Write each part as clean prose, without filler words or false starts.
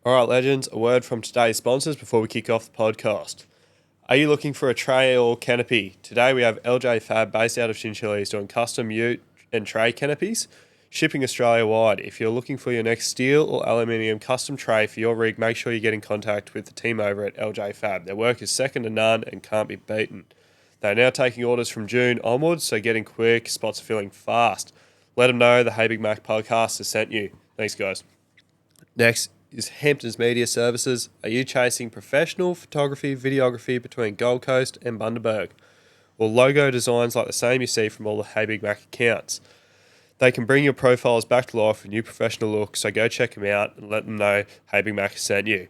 All right, legends, a word from today's sponsors before we kick off the podcast. Are you looking for a tray or canopy? Today we have LJ Fab based out of Chinchillies doing custom ute and tray canopies, shipping Australia-wide. If you're looking for your next steel or aluminium custom tray for your rig, make sure you get in contact with the team over at LJ Fab. Their work is second to none and can't be beaten. They're now taking orders from June onwards, so getting quick, spots are filling fast. Let them know the Hey Big Mac podcast has sent you. Thanks, guys. Next is Hamptons Media Services. Are you chasing professional photography, videography between Gold Coast and Bundaberg? Or logo designs like the same you see from all the Hey Big Mac accounts? They can bring your profiles back to life with a new professional look, so go check them out and let them know Hey Big Mac has sent you.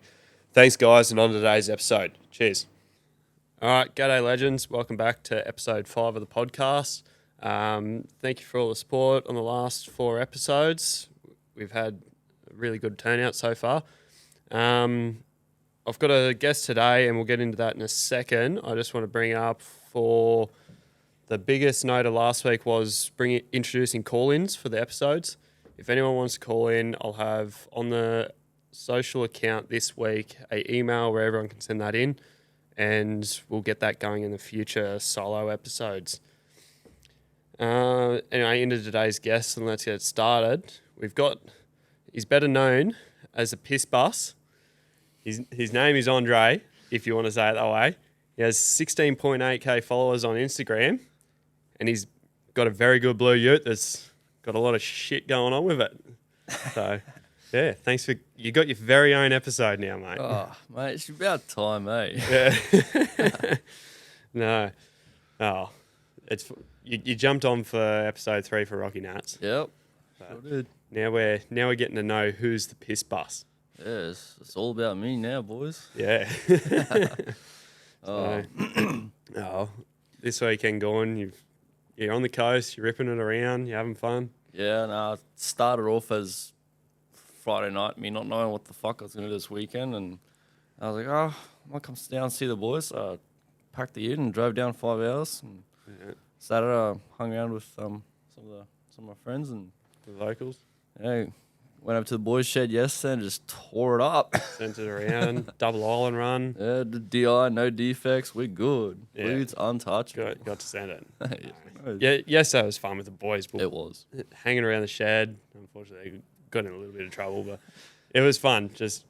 Thanks, guys, and on to today's episode. Cheers. All right, g'day, legends. Welcome back to episode 5 of the podcast. Thank you for all the support on the last 4 episodes. We've had really good turnout so far. I've got a guest today and we'll get into that in a second. I just want to bring up for the biggest note of last week was introducing call-ins for the episodes. If anyone wants to call in, I'll have on the social account this week an email where everyone can send that in and we'll get that going in the future solo episodes. Anyway, into today's guest and let's get started. He's better known as Thepissbuss. His name is Jandré, if you want to say it that way. He has 16.8k followers on Instagram, and he's got a very good blue ute that's got a lot of shit going on with it. So, yeah, thanks for... You got your very own episode now, mate. Oh, mate, it's about time, mate. Yeah. No. Oh, you jumped on for episode 3 for Rocky Nuts. Yep, sure did. Now we're getting to know who's the Thepissbuss. Yeah, it's all about me now, boys. Yeah. Oh. This weekend gone, you're on the coast, you're ripping it around, you're having fun. Yeah, no, it started off as Friday night, me not knowing what the fuck I was going to do this weekend, and I was like, I might come down and see the boys. So I packed the ute and drove down 5 hours. And Saturday, I hung around with some of my friends and The locals. yeah, went up to the boys' shed yesterday and just tore it up. Sent it around, double island run. Yeah, the DI, no defects, we're good. Yeah. Blue's untouchable. Got to send it. Yeah. Yeah, yesterday was fun with the boys. But It was. hanging around the shed. Unfortunately, got in a little bit of trouble, but it was fun. Just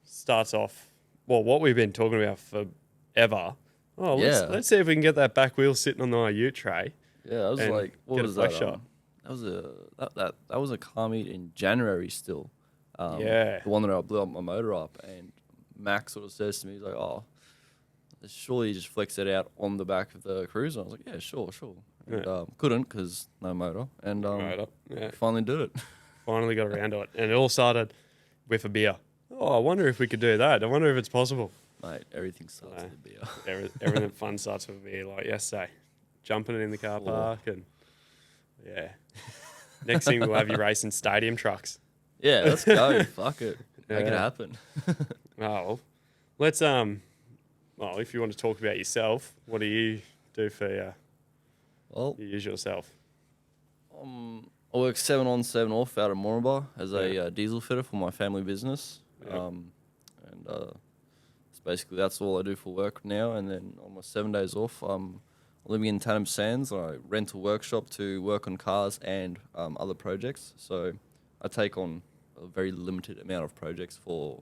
starts off. Well, what we've been talking about forever. Oh, let's see if we can get that back wheel sitting on the ute tray. Yeah, I was and like, what get a was flex that? shot. That was a car meet in January still. Yeah. The one that I blew up my motor up, and Max sort of says to me, he's like, surely you just flex it out on the back of the cruiser. I was like, yeah, sure. And, couldn't because no motor. And finally did it. Finally got around to it. And it all started with a beer. Oh, I wonder if we could do that. I wonder if it's possible. Mate, everything starts with a beer. Everything fun starts with a beer, like yesterday. Jumping it in the car park and, yeah. Next thing we'll have you racing stadium trucks. Yeah, let's go. Fuck it. Make it happen. Oh, let's, if you want to talk about yourself, what do you do for your usual self? I work 7 on, 7 off out of Moranbah as a diesel fitter for my family business. Basically that's all I do for work now. And then on my 7 days off, I'm living in Tannum Sands. I rent a workshop to work on cars and other projects. So I take on a very limited amount of projects for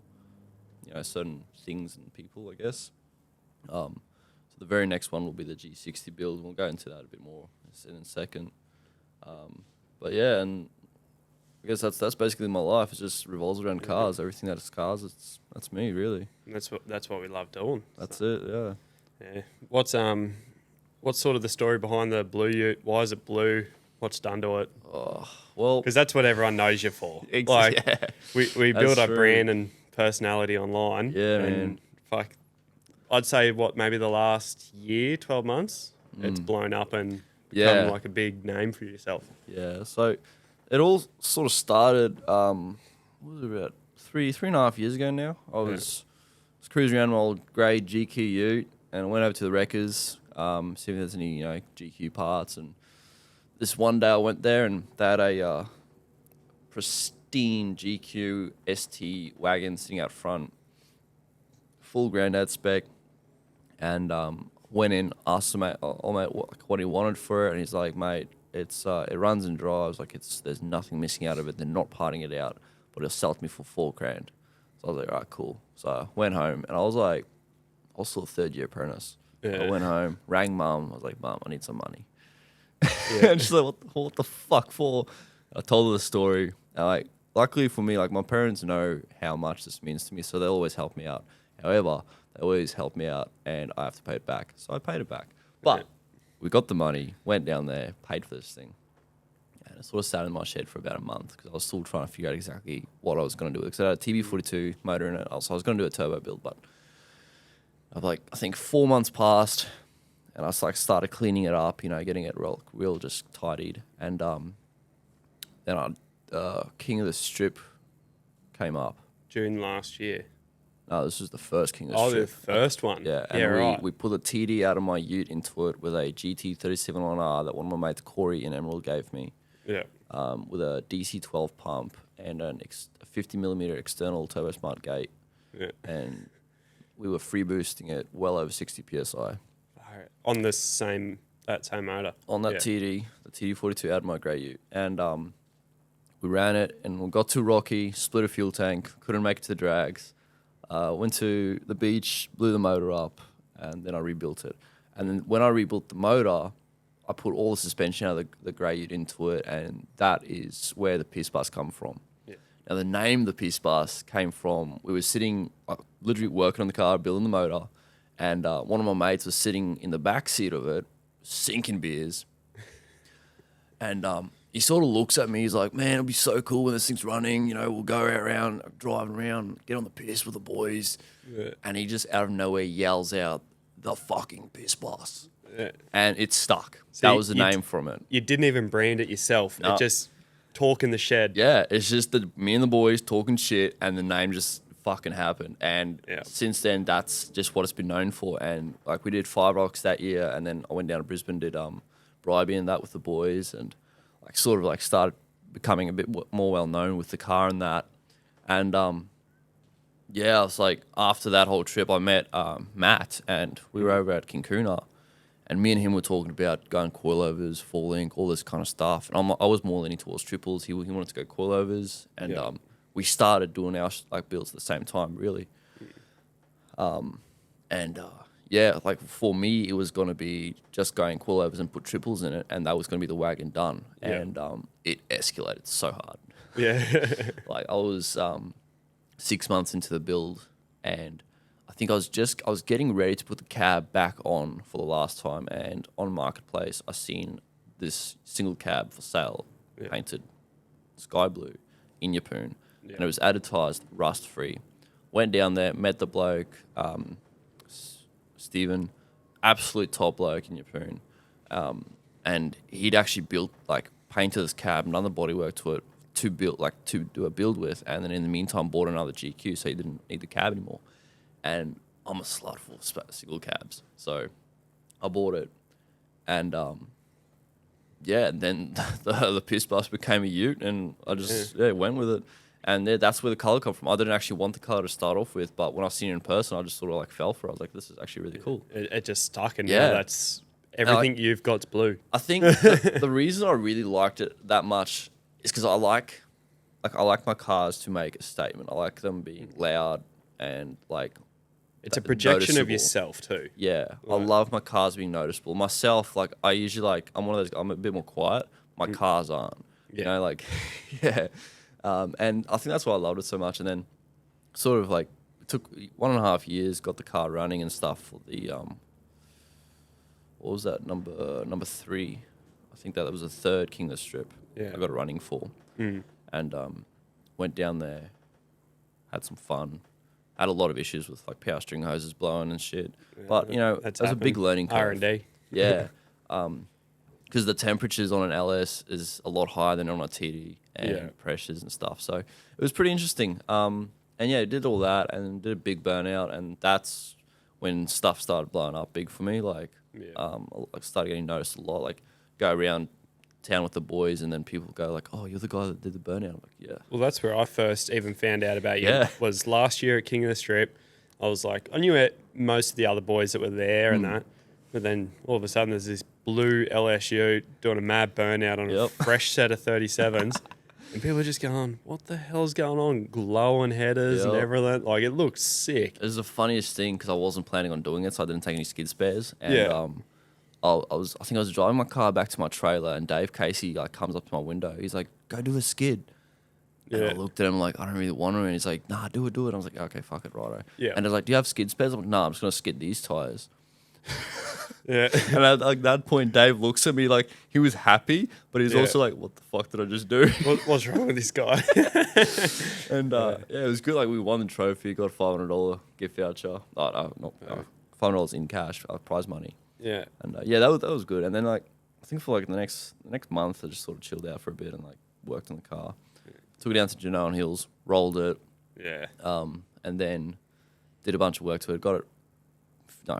certain things and people, I guess. So the very next one will be the G60 build, and we'll go into that a bit more in a second. But yeah, and I guess that's basically my life. It just revolves around cars. Everything that is cars, that's me really. And that's what we love doing. That's it. Yeah. Yeah. What's sort of the story behind the blue ute? Why is it blue? What's done to it? Oh well, because that's what everyone knows you for. Like we build our brand and personality online. Yeah, and man. Fuck, I'd say maybe the last year, 12 months, it's blown up and become like a big name for yourself. Yeah. So it all sort of started. What was it, about three and a half years ago now? I was cruising around my old grey GQ ute, and I went over to the wreckers, see if there's any pristine GQ ST wagon sitting out front, full granddad spec, and went in, asked him, mate, what he wanted for it, and he's like, mate, it runs and drives, like there's nothing missing out of it. They're not parting it out, but he'll sell it to me for $4,000. So I was like, all right, cool. So I went home, and I was still a third-year apprentice. Yeah. I went home, rang mum. I was like, Mum, I need some money. Yeah. And she's like, what the fuck for? I told her the story. And luckily for me, my parents know how much this means to me, so they always help me out. However, they always help me out, and I have to pay it back. So I paid it back. But we got the money, went down there, paid for this thing. And it sort of sat in my shed for about a month because I was still trying to figure out exactly what I was going to do. Because I had a TB42 motor in it, so I was going to do a turbo build. But I think 4 months passed, and I started cleaning it up, getting it real just tidied. And then King of the Strip came up. June last year. No, this was the first King of the Strip. Oh, the first one. Yeah, and we pulled a TD out of my ute into it with a GT371R that one of my mates, Corey in Emerald, gave me. Yeah. With a DC-12 pump and a 50mm external turbo smart gate. Yeah. And we were free boosting it well over 60 PSI. On that same motor. On that TD, the TD42 out of my grey ute. And we ran it, and we got too rocky, split a fuel tank, couldn't make it to the drags. Went to the beach, blew the motor up, and then I rebuilt it. And then when I rebuilt the motor, I put all the suspension out of the grey ute into it, and that is where the Thepissbuss come from. Yeah. Now, the name the Thepissbuss came from, we were sitting, literally working on the car, building the motor, and one of my mates was sitting in the back seat of it, sinking beers. And he sort of looks at me, he's like, man, it'll be so cool when this thing's running, we'll go around, driving around, get on the piss with the boys. Yeah. And he just out of nowhere yells out, the fucking Thepissbuss. Yeah. And it stuck. So that was the name from it. You didn't even brand it yourself. No. It just talk in the shed. Yeah, it's just me and the boys talking shit, and the name just fucking happened. And since then, that's just what it's been known for. And we did 5 Rocks that year, and then I went down to Brisbane, did Bribey and that with the boys, and started becoming a bit more well known with the car and that. And I was after that whole trip, I met Matt, and we were over at Kinkuna, and me and him were talking about going coilovers, full link, all this kind of stuff. And I was more leaning towards triples. He wanted to go coilovers, and we started doing our builds at the same time, really. For me, it was going to be just going coilovers and put triples in it, and that was going to be the wagon done. Yeah. And it escalated so hard. Yeah. I was 6 months into the build, and I think I was getting ready to put the cab back on for the last time, and on Marketplace, I seen this single cab for sale, painted sky blue in Yapoon, and it was advertised rust-free. Went down there, met the bloke, Stephen, absolute top bloke in Yapoon, and he'd actually built painted this cab and done the bodywork to it to do a build with, and then in the meantime bought another GQ, so he didn't need the cab anymore. And I'm a slut for single cabs, so I bought it, and and then the Thepissbuss became a ute, and I just went with it. And that's where the colour come from. I didn't actually want the colour to start off with, but when I seen it in person, I just sort of fell for it. I was like, this is actually really cool. It just stuck, and now that's everything you've got's blue. I think the reason I really liked it that much is because I like my cars to make a statement. I like them being loud and it's a projection noticeable of yourself too. Yeah, I love my cars being noticeable. Myself, I usually I'm one of those. I'm a bit more quiet. My cars aren't. Yeah. And I think that's why I loved it so much. And then sort of it took 1.5 years, got the car running and stuff for the what was that, number 3? I think that was the third King of the Strip. Yeah. I got it running for. And went down there, had some fun. Had a lot of issues with power string hoses blowing and shit. But it was a big learning curve. R&D. Yeah. Because the temperatures on an LS is a lot higher than on a TD, and pressures and stuff. So it was pretty interesting. Did all that and did a big burnout, and that's when stuff started blowing up big for me. I started getting noticed a lot. Go around town with the boys, and then people go like, "Oh, you're the guy that did the burnout." I'm like, "Yeah." Well, that's where I first even found out about you. Yeah. Was last year at King of the Strip. I was like, I knew most of the other boys that were there and that, but then all of a sudden there's this blue LSU doing a mad burnout on a fresh set of 37s, and people are just going, "What the hell's going on?" Glowing headers and everything. Like, it looks sick. It was the funniest thing because I wasn't planning on doing it, so I didn't take any skid spares. And I think I was driving my car back to my trailer, and Dave Casey like comes up to my window. He's like, "Go do a skid." And I looked at him like, "I don't really want to." And he's like, "Nah, do it. I was like, "Okay, fuck it, righto." Yeah. And I was like, "Do you have skid spares?" I'm like, "Nah, I'm just gonna skid these tires." Yeah. And at like that point, Dave looks at me like he was happy, but he's also like, "What the fuck did I just do?" What's wrong with this guy? And it was good. Like, we won the trophy, got a $500 gift voucher. $500 in cash, prize money. Yeah. And that was good. And then like I think for like the next month, I just sort of chilled out for a bit and like worked on the car. Took it down to Genoan Hills, rolled it. Yeah. And then did a bunch of work to it. Got it,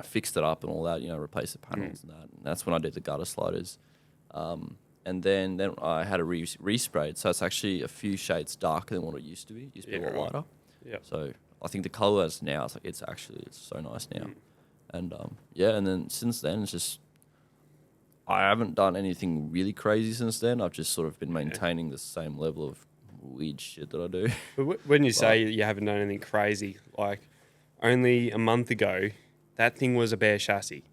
fixed it up and all that. Replaced the panels and that. And that's when I did the gutter sliders. And then I had a resprayed, so it's actually a few shades darker than what it used to be. It used to be a lot lighter. Yeah. So I think the color is now, it's so nice now. And and then since then it's just, I haven't done anything really crazy since then. I've just sort of been maintaining the same level of weird shit that I do. But when you say you haven't done anything crazy, like only a month ago, that thing was a bare chassis.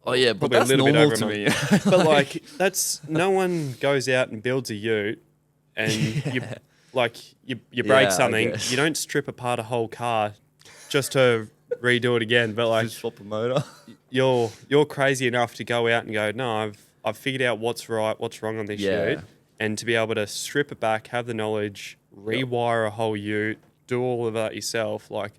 Oh yeah, but Probably that's a little bit normal over to a me. But like, that's, no one goes out and builds a ute and you break something. You don't strip apart a whole car just to redo it again. But like, just swap a motor. You're crazy enough to go out and go, "No, I've figured out what's right, what's wrong on this ute," and to be able to strip it back, have the knowledge, rewire a whole ute, do all of that yourself. Like,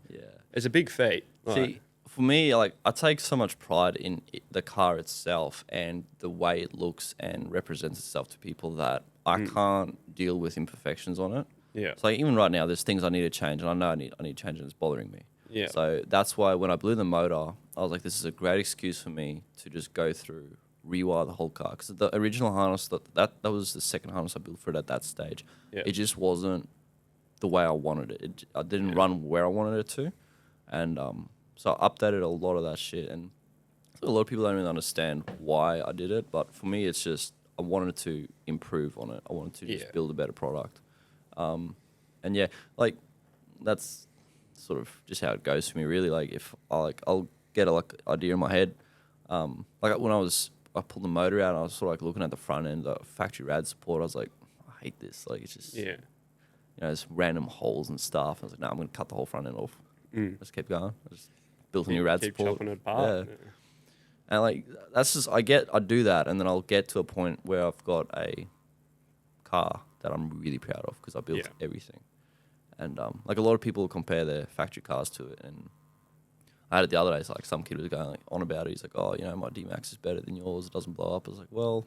it's a big feat. See, for me, like, I take so much pride in the car itself and the way it looks and represents itself to people that I can't deal with imperfections on it. Yeah. So like, even right now, there's things I need to change, and I know I need to change, and it's bothering me. Yeah. So that's why when I blew the motor, I was like, this is a great excuse for me to just go through, rewire the whole car. Because the original harness, that was the second harness I built for it at that stage. Yeah. It just wasn't the way I wanted it. I didn't run where I wanted it to. And so I updated a lot of that shit. And a lot of people don't really understand why I did it. But for me, it's just I wanted to improve on it. I wanted to just build a better product. And yeah, like, that's sort of just how it goes for me, really. Like, if I'll get a idea in my head. Like when I pulled the motor out, and I was sort of like looking at the front end, the factory rad support. I was like, I hate this. Like, it's just there's random holes and stuff. I was like, no, I'm gonna cut the whole front end off. Just kept going. I just built a new rad keep support. chopping it apart. Yeah. And like, that's just, I do that, and then I'll get to a point where I've got a car that I'm really proud of because I built everything. And like, a lot of people compare their factory cars to it, and I had it the other day. It's like some kid was going on about it. He's like, "Oh, my D-Max is better than yours. It doesn't blow up." I was like, "Well,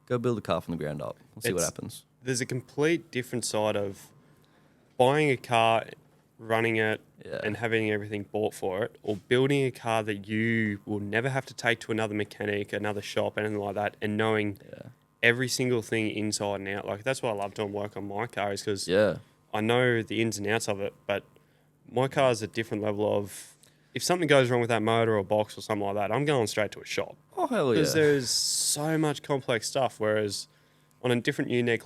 go build a car from the ground up. We'll see what happens." There's a complete different side of buying a car, running it, and having everything bought for it, or building a car that you will never have to take to another mechanic, another shop, anything like that, and knowing every single thing inside and out. Like, that's why I love doing work on my car, is because I know the ins and outs of it, but my car is a different level of, if something goes wrong with that motor or box or something like that, I'm going straight to a shop. Oh, hell yeah. Because there's so much complex stuff, whereas on a different unique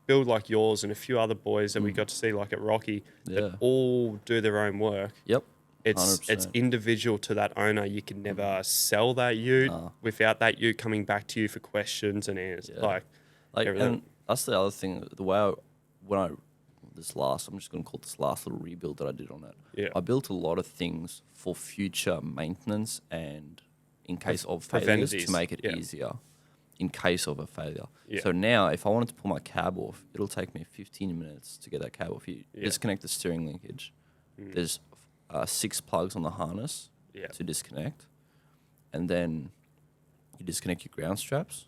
build like yours and a few other boys that we got to see like at Rocky that all do their own work. Yep. It's 100%. individual to that owner. You can never sell that ute without that ute coming back to you for questions and answers. Like, everything. and that's the other thing. The way I'm just going to call this last little rebuild that I did on it. Yeah. I built a lot of things for future maintenance and in case of failures to make it easier in case of a failure. Yeah. So now if I wanted to pull my cab off, it'll take me 15 minutes to get that cab off. You disconnect the steering linkage. There's 6 plugs on the harness to disconnect. And then you disconnect your ground straps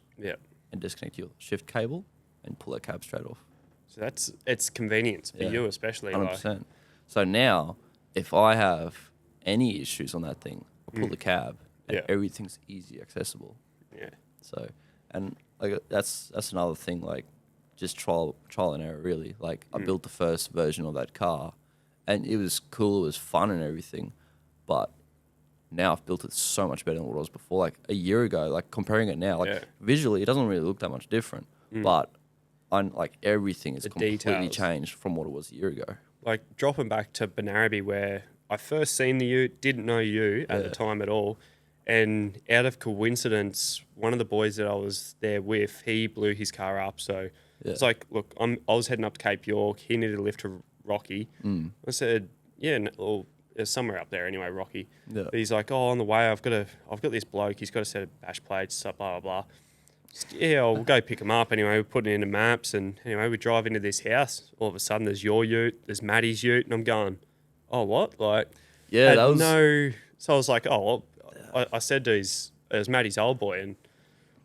and disconnect your shift cable and pull that cab straight off. So it's convenience for you especially. 100%. So now, if I have any issues on that thing, I pull the cab and everything's easy accessible. Yeah. So, and like that's another thing. Like, just trial and error, really. Like, I built the first version of that car, and it was cool. It was fun and everything, but now I've built it so much better than what it was before. Like a year ago, like comparing it now, like visually, it doesn't really look that much different, but like everything is completely details. changed from what it was a year ago. Like dropping back to Benarabi, where I first seen the Ute, didn't know you at the time at all, and out of coincidence, one of the boys that I was there with, he blew his car up. So it's like, look, I was heading up to Cape York. He needed a lift to Rocky. I said, well, it's somewhere up there anyway, Rocky. Yeah. But he's like, on the way, I've got this bloke. He's got a set of bash plates, so blah blah blah. We'll go pick him up anyway. We're putting it into maps, and anyway, we drive into this house. All of a sudden, there's your Ute, there's Maddie's Ute, and I'm going, oh, what? Like, Yeah, that was So I was like, oh, well, I said to it was Maddie's old boy, and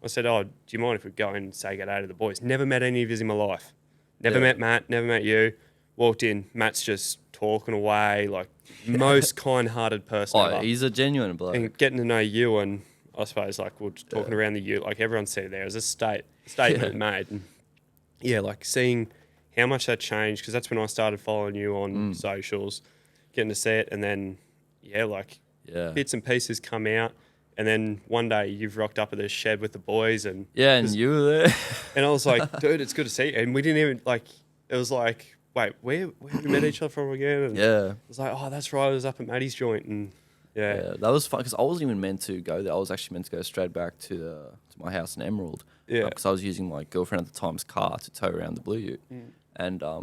I said, oh, do you mind if we go in and say good day to the boys? Never met any of yous in my life. Never met Matt, never met you. Walked in, Matt's just talking away, like most kind-hearted person ever. he's a genuine bloke. And getting to know you, and I suppose like we're just talking around the Ute, like everyone said there was a statement made, and like seeing how much that changed, because that's when I started following you on socials, getting to see it, and then bits and pieces come out, and then one day you've rocked up at the shed with the boys, and and you were there, and I was like, dude, it's good to see you. And we didn't even it was like, wait, where we met each other from again? And I was like, oh, that's right, I was up at Maddie's joint, and that was fun, because I wasn't even meant to go there. I was actually meant to go straight back to my house in Emerald, because I was using my girlfriend at the time's car to tow around the Blue Ute, and I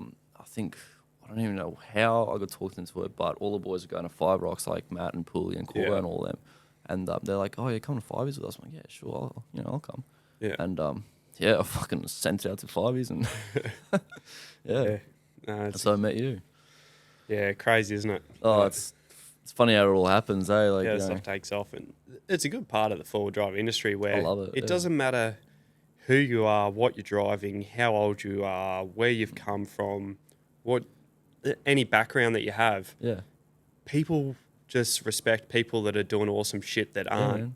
don't even know how I got talked into it, but all the boys are going to Five Rocks, like Matt and Pooley and Corbo and all them, and they're like, oh, you're coming to Fiveys with us? I'm like, yeah, sure, I'll come, and I fucking sent it out to Fiveys, and that's how I met you. Yeah, crazy, isn't it? Oh, it's funny how it all happens, eh? Like, stuff takes off, and it's a good part of the four-wheel drive industry where I love it. It doesn't matter who you are, what you're driving, how old you are, where you've come from, any background that you have. Yeah. People just respect people that are doing awesome shit that aren't.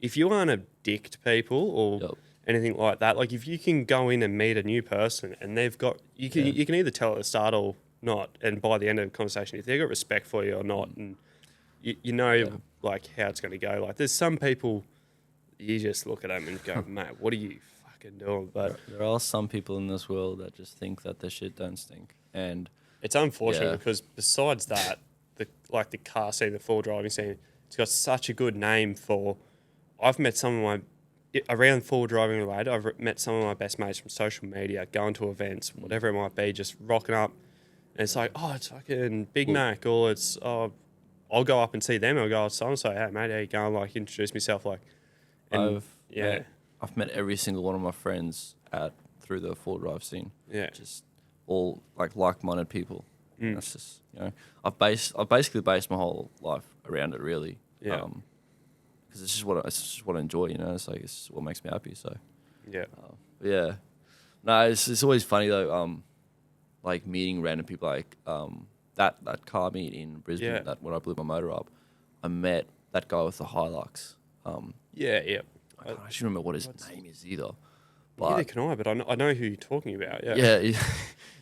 If you aren't a dick to people or anything like that, like if you can go in and meet a new person and they've got, you can either tell at the start or not, and by the end of the conversation, if they've got respect for you or not, and you know like how it's going to go. Like there's some people, you just look at them and go, mate, what are you fucking doing? But there are some people in this world that just think that their shit don't stink, and it's unfortunate because besides that, the car scene, the full driving scene, it's got such a good name for. I've met some of my around full driving related. I've met some of my best mates from social media, going to events, whatever it might be, just rocking up, and it's like, oh, it's fucking Big Mac, or it's I'll go up and see them. I'll go, so and so, hey mate, how you going? Like introduce myself, like. And I've met every single one of my friends through the full drive scene. Yeah, just all like-minded people. That's just I've basically based my whole life around it, really. Yeah. Because it's just what I enjoy. It's like it's what makes me happy. So. Yeah. No, it's always funny though. Like meeting random people, like that car meet in Brisbane. That when I blew my motor up, I met that guy with the Hilux. I can't actually remember what his name is either. But neither can I, but I know who you're talking about. Yeah.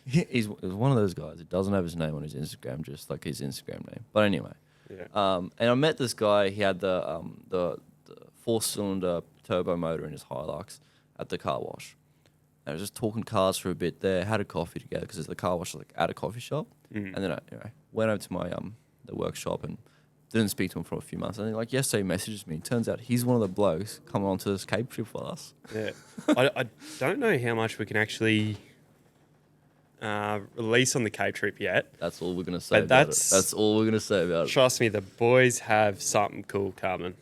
Yeah, he's one of those guys. He doesn't have his name on his Instagram, just like his Instagram name. But anyway, and I met this guy. He had the 4-cylinder turbo motor in his Hilux at the car wash. And I was just talking cars for a bit there. Had a coffee together because the car wash was at a coffee shop. And then I went over to my the workshop and didn't speak to him for a few months. And then yesterday he messages me. Turns out he's one of the blokes coming onto this Cape trip with us. Yeah. I don't know how much we can actually release on the Cape trip yet. That's all we're going to say about it. That's all we're going to say about it. Trust me, the boys have something cool coming.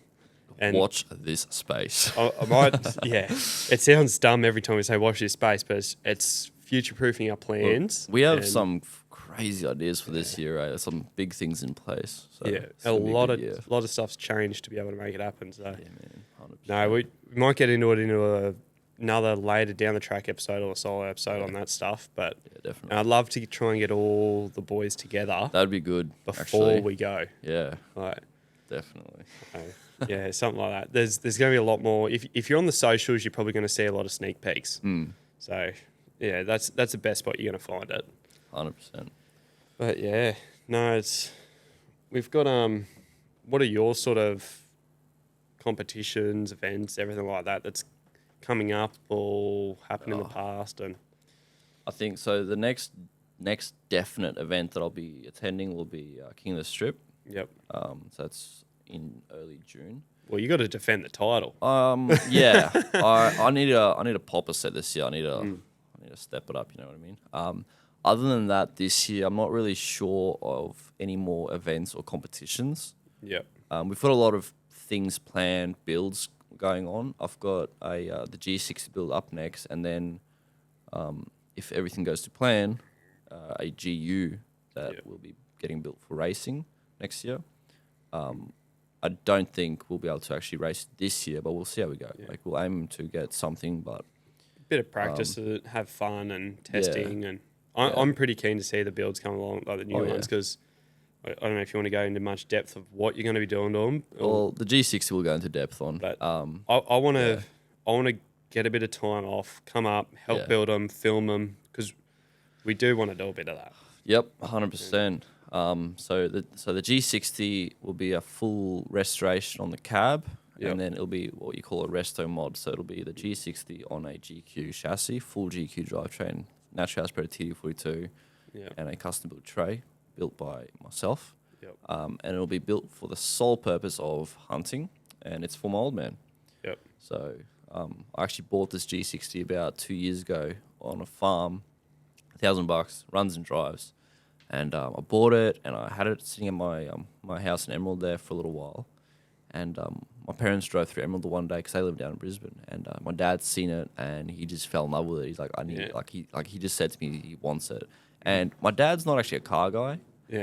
And watch this space. I might, it sounds dumb every time we say watch this space, but it's future-proofing our plans. Well, we have some crazy ideas for this year, right? Some big things in place. So a lot of stuff's changed to be able to make it happen. So yeah, man, 100%. No, we might get into it another later down the track episode or a solo episode on that stuff. But definitely, I'd love to try and get all the boys together. That'd be good before we go. Yeah, right. Definitely. Yeah, something like that. There's going to be a lot more. If you're on the socials, you're probably going to see a lot of sneak peeks. So yeah, that's the best spot you're going to find it. 100%. But yeah, no, we've got what are your sort of competitions, events, everything like that that's coming up or happened in the past? And I think so. The next definite event that I'll be attending will be King of the Strip. yep. So that's in early June. Well, you got to defend the title. Yeah, I need to pop a set this year. I need to step it up. You know what I mean? Other than that, this year I'm not really sure of any more events or competitions. Yep. We've got a lot of things planned, builds going on. I've got the G60 build up next, and then if everything goes to plan, a GU that will be getting built for racing next year. I don't think we'll be able to actually race this year, but we'll see how we go. Like we'll aim to get something, but Bit of practice to have fun and testing, and I'm pretty keen to see the builds come along, like the new ones, because I don't know if you want to go into much depth of what you're going to be doing to them. Well, the G60 will go into depth on. But I want to get a bit of time off, come up, help build them, film them, because we do want to do a bit of that. Yep, 100%. So the G60 will be a full restoration on the cab, and then it'll be what you call a resto mod. So it'll be the G60 on a GQ chassis, full GQ drivetrain, natural aspirated TD42, and a custom built tray built by myself. Yep. And it'll be built for the sole purpose of hunting, and it's for my old man. Yep. So I actually bought this G60 about 2 years ago on a farm, $1,000, runs and drives. And I bought it, and I had it sitting at my house in Emerald there for a little while. And my parents drove through Emerald the one day because they live down in Brisbane. And my dad's seen it, and he just fell in love with it. He's like, I need it. He just said to me he wants it. And my dad's not actually a car guy,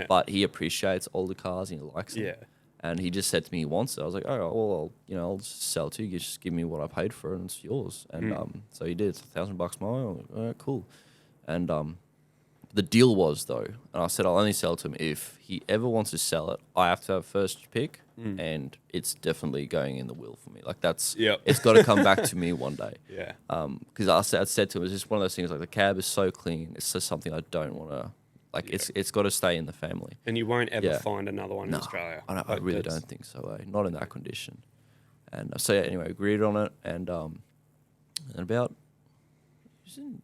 but he appreciates older cars and he likes them. Yeah. And he just said to me he wants it. I was like, oh well, I'll just sell it to you. Just give me what I paid for it, and it's yours. And so he did. It's $1,000 more. I was like, all right, cool. And the deal was, though, and I said I'll only sell it to him if he ever wants to sell it. I have to have first pick, and it's definitely going in the will for me. Like it's got to come back to me one day. Yeah. Because I said to him, it's just one of those things. Like the cab is so clean, it's just something I don't want to. Like it's got to stay in the family. And you won't ever find another one in Australia. I really don't think so. Not in that condition. And so anyway, agreed on it, and about.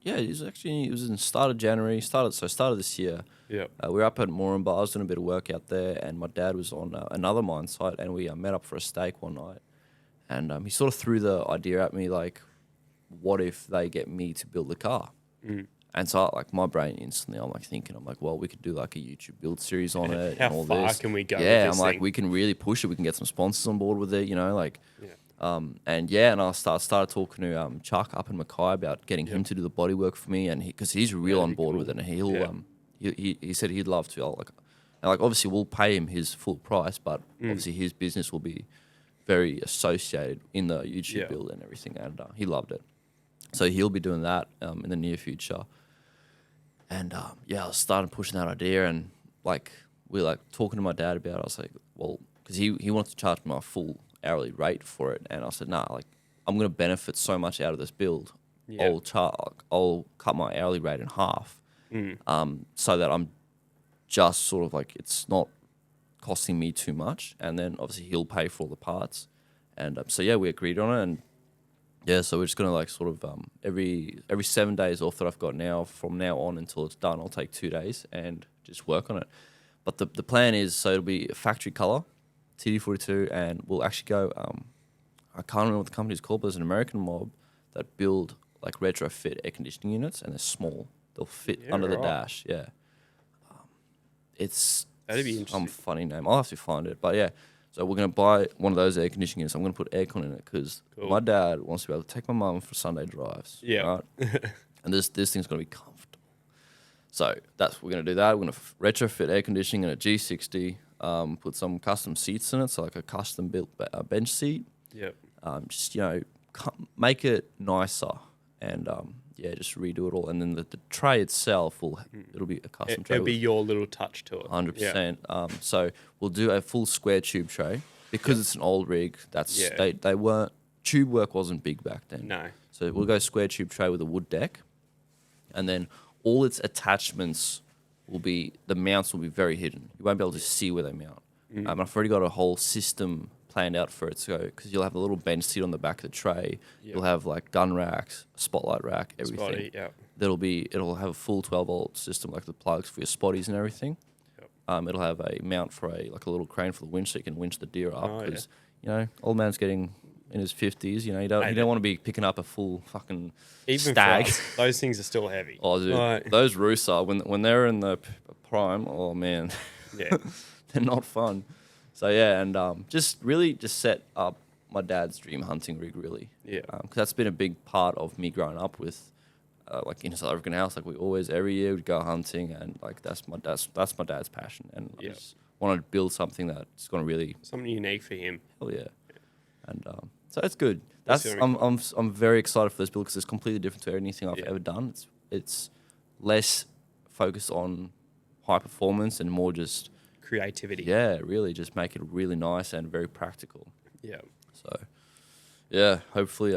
It was in start of January. Started this year. Yeah. We were up at Moranbah. I was doing a bit of work out there, and my dad was on another mine site, and we met up for a steak one night. And he sort of threw the idea at me, like, what if they get me to build the car? And so, my brain instantly, I'm thinking, well, we could do like a YouTube build series on it. How and all far this. Can we go? Yeah, with this I'm thing? We can really push it. We can get some sponsors on board with it. And I started talking to Chuck up in Mackay about getting him to do the bodywork for me, and because he's real on board with it, and he said he'd love to. Obviously we'll pay him his full price, but obviously his business will be very associated in the YouTube build and everything, and he loved it. So he'll be doing that in the near future. And I was starting pushing that idea, and we were talking to my dad about it. I was like, well, because he wanted to charge my full hourly rate for it, and I said, nah, I'm going to benefit so much out of this build. I'll cut my hourly rate in half, so that I'm just sort of it's not costing me too much, and then obviously he'll pay for all the parts, and we agreed on it, and so we're just gonna sort of every 7 days off that I've got now, from now on until it's done, I'll take 2 days and just work on it. But the plan is, so it'll be a factory color, TD42, and we'll actually go, I can't remember what the company's called, but there's an American mob that build retrofit air conditioning units, and they're small. They'll fit under the dash. Yeah. That'd be interesting. Some funny name. I'll have to find it. But so we're going to buy one of those air conditioning units. I'm going to put aircon in it because my dad wants to be able to take my mum for Sunday drives. Yeah. Right? And this thing's going to be comfortable. So that's we're going to do that. We're going to retrofit air conditioning in a G60. Put some custom seats in it, so a custom built bench seat. Yep. Just make it nicer, and just redo it all. And then the tray itself it'll be a custom tray. It'll be your little touch to it. 100%. So we'll do a full square tube tray, because it's an old rig. They weren't tube work wasn't big back then. No. So we'll go square tube tray with a wood deck, and then all its attachments the mounts will be very hidden. You won't be able to see where they mount. I've already got a whole system planned out for it to go, because you'll have a little bench seat on the back of the tray. You'll have like gun racks, spotlight rack, everything. It'll have a full 12-volt system, like the plugs for your spotties and everything. It'll have a mount for a little crane for the winch, so you can winch the deer up. Because old man's getting in his 50s. You don't want to be picking up a full fucking stag. For us, those things are still heavy. Oh, dude, those roos are when they're in the prime. Oh man, yeah, they're not fun. So yeah, and just set up my dad's dream hunting rig, really. Yeah, because that's been a big part of me growing up with. Like in a South African house, like we always every year would go hunting, and like that's my dad's passion, and I just wanted to build something that's going to really something unique for him. Hell yeah, and so it's good. I'm very excited for this build because it's completely different to anything I've ever done. It's less focused on high performance and more just creativity. Yeah, really, just make it really nice and very practical. Yeah. So, yeah, hopefully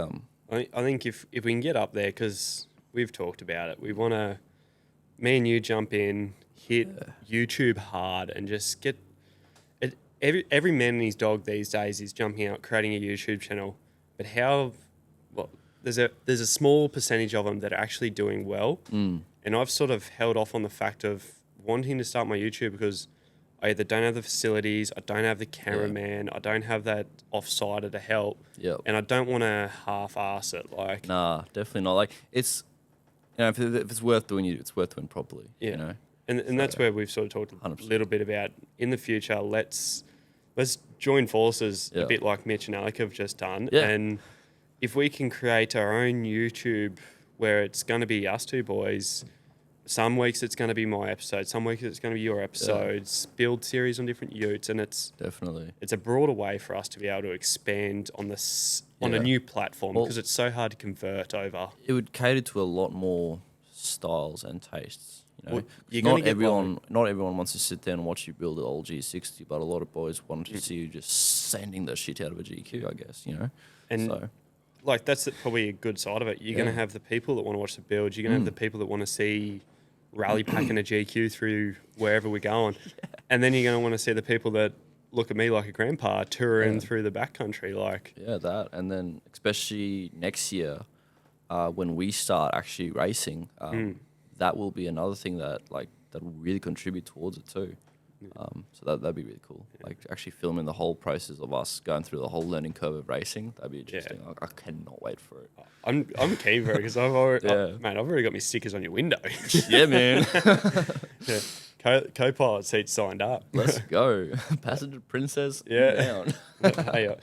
I think if we can get up there, because we've talked about it. We want to, me and you jump in, hit YouTube hard, and just get it. Every man and his dog these days is jumping out, creating a YouTube channel. But there's a small percentage of them that are actually doing well. And I've sort of held off on the fact of wanting to start my YouTube because I either don't have the facilities, I don't have the cameraman, I don't have that offsider to help, and I don't want to half-ass it. Like, nah, definitely not. Like it's. If it's worth doing, it's worth doing properly. Yeah, and that's where we've sort of talked 100%. A little bit about in the future. Let's join forces a bit like Mitch and Alec have just done, and if we can create our own YouTube where it's going to be us two boys. Some weeks it's going to be my episode. Some weeks it's going to be your episodes. Build series on different utes, and it's a broader way for us to be able to expand on a new platform because it's so hard to convert over. It would cater to a lot more styles and tastes. Not everyone wants to sit there and watch you build an old G60, but a lot of boys want to see you just sending the shit out of a GQ, I guess. And so. Like that's probably a good side of it. You're going to have the people that want to watch the build. You're going to have the people that want to see rally packing a GQ through wherever we're going. And then you're going to want to see the people that look at me like a grandpa touring through the backcountry. That. And then especially next year when we start actually racing, that will be another thing that will really contribute towards it too. So that'd be really cool. Like actually filming the whole process of us going through the whole learning curve of racing. That'd be interesting. I cannot wait for it. I'm keen for it because I've already got my stickers on your window. Yeah, man. Co-pilot seat signed up. Let's go. Passenger princess. Down. Hey,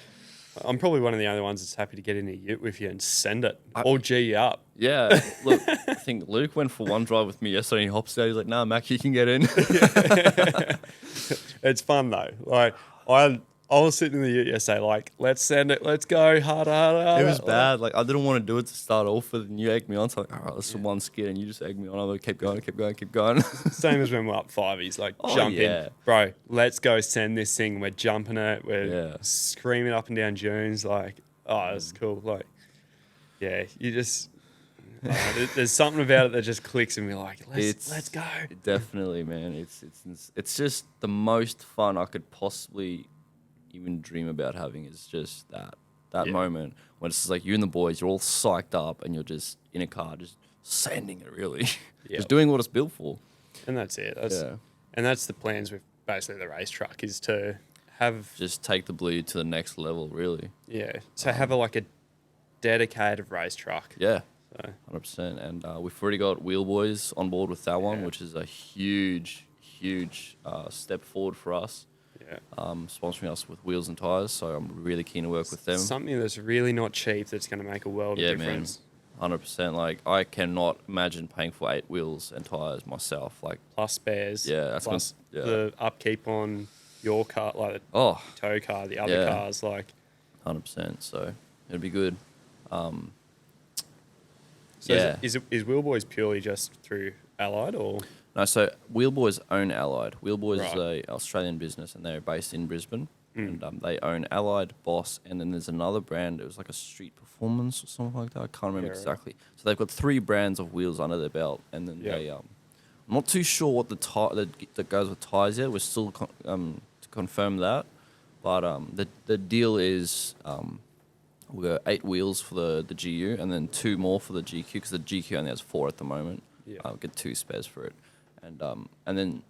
I'm probably one of the only ones that's happy to get in a ute with you and send it. Or G you up. Yeah. Look, I think Luke went for one drive with me yesterday and he hops out. He's like, nah, Mac, you can get in. It's fun though. Like I was sitting in the ute yesterday, like, let's send it, let's go, harder. It was bad. Like, I didn't want to do it to start off with, and you egged me on. So, like, all right, let's do one skid, and you just egged me on. I'm like, keep going. Same as when we're up fiveys, like, jump in. Bro, let's go send this thing. We're jumping it. We're screaming up and down dunes. Like, it's cool. Like, you just... there's something about it that just clicks and we're like, let's go. Definitely, man. It's just the most fun I could possibly... even dream about having is just that moment when it's just like you and the boys, you're all psyched up and you're just in a car just sanding it really. Just doing what it's built for. And that's it. And that's the plans with basically the race truck is to have... just take the Blue to the next level, really. Yeah. So have a dedicated race truck. Yeah. 100%. And we've already got Wheel Boys on board with that one, which is a huge step forward for us. Sponsoring us with wheels and tyres, so I'm really keen to work with them. Something that's really not cheap that's going to make a world of difference. Man, 100%. Like, I cannot imagine paying for 8 wheels and tyres myself. Like, plus spares. Yeah, that's plus the upkeep on your car, like the tow car, the other cars, like 100%. So it'd be good. Is Wheelboys purely just through Allied or? No, so Wheelboys own Allied. Wheelboys is an Australian business and they're based in Brisbane. and they own Allied, Boss, and then there's another brand. It was like a Street Performance or something like that. I can't remember exactly. So they've got 3 brands of wheels under their belt, and then they I'm not too sure what that goes with tires yet. We're still to confirm that, but the deal is we got 8 wheels for the GU, and then 2 more for the GQ, because the GQ only has 4 at the moment. I'll get 2 spares for it, and then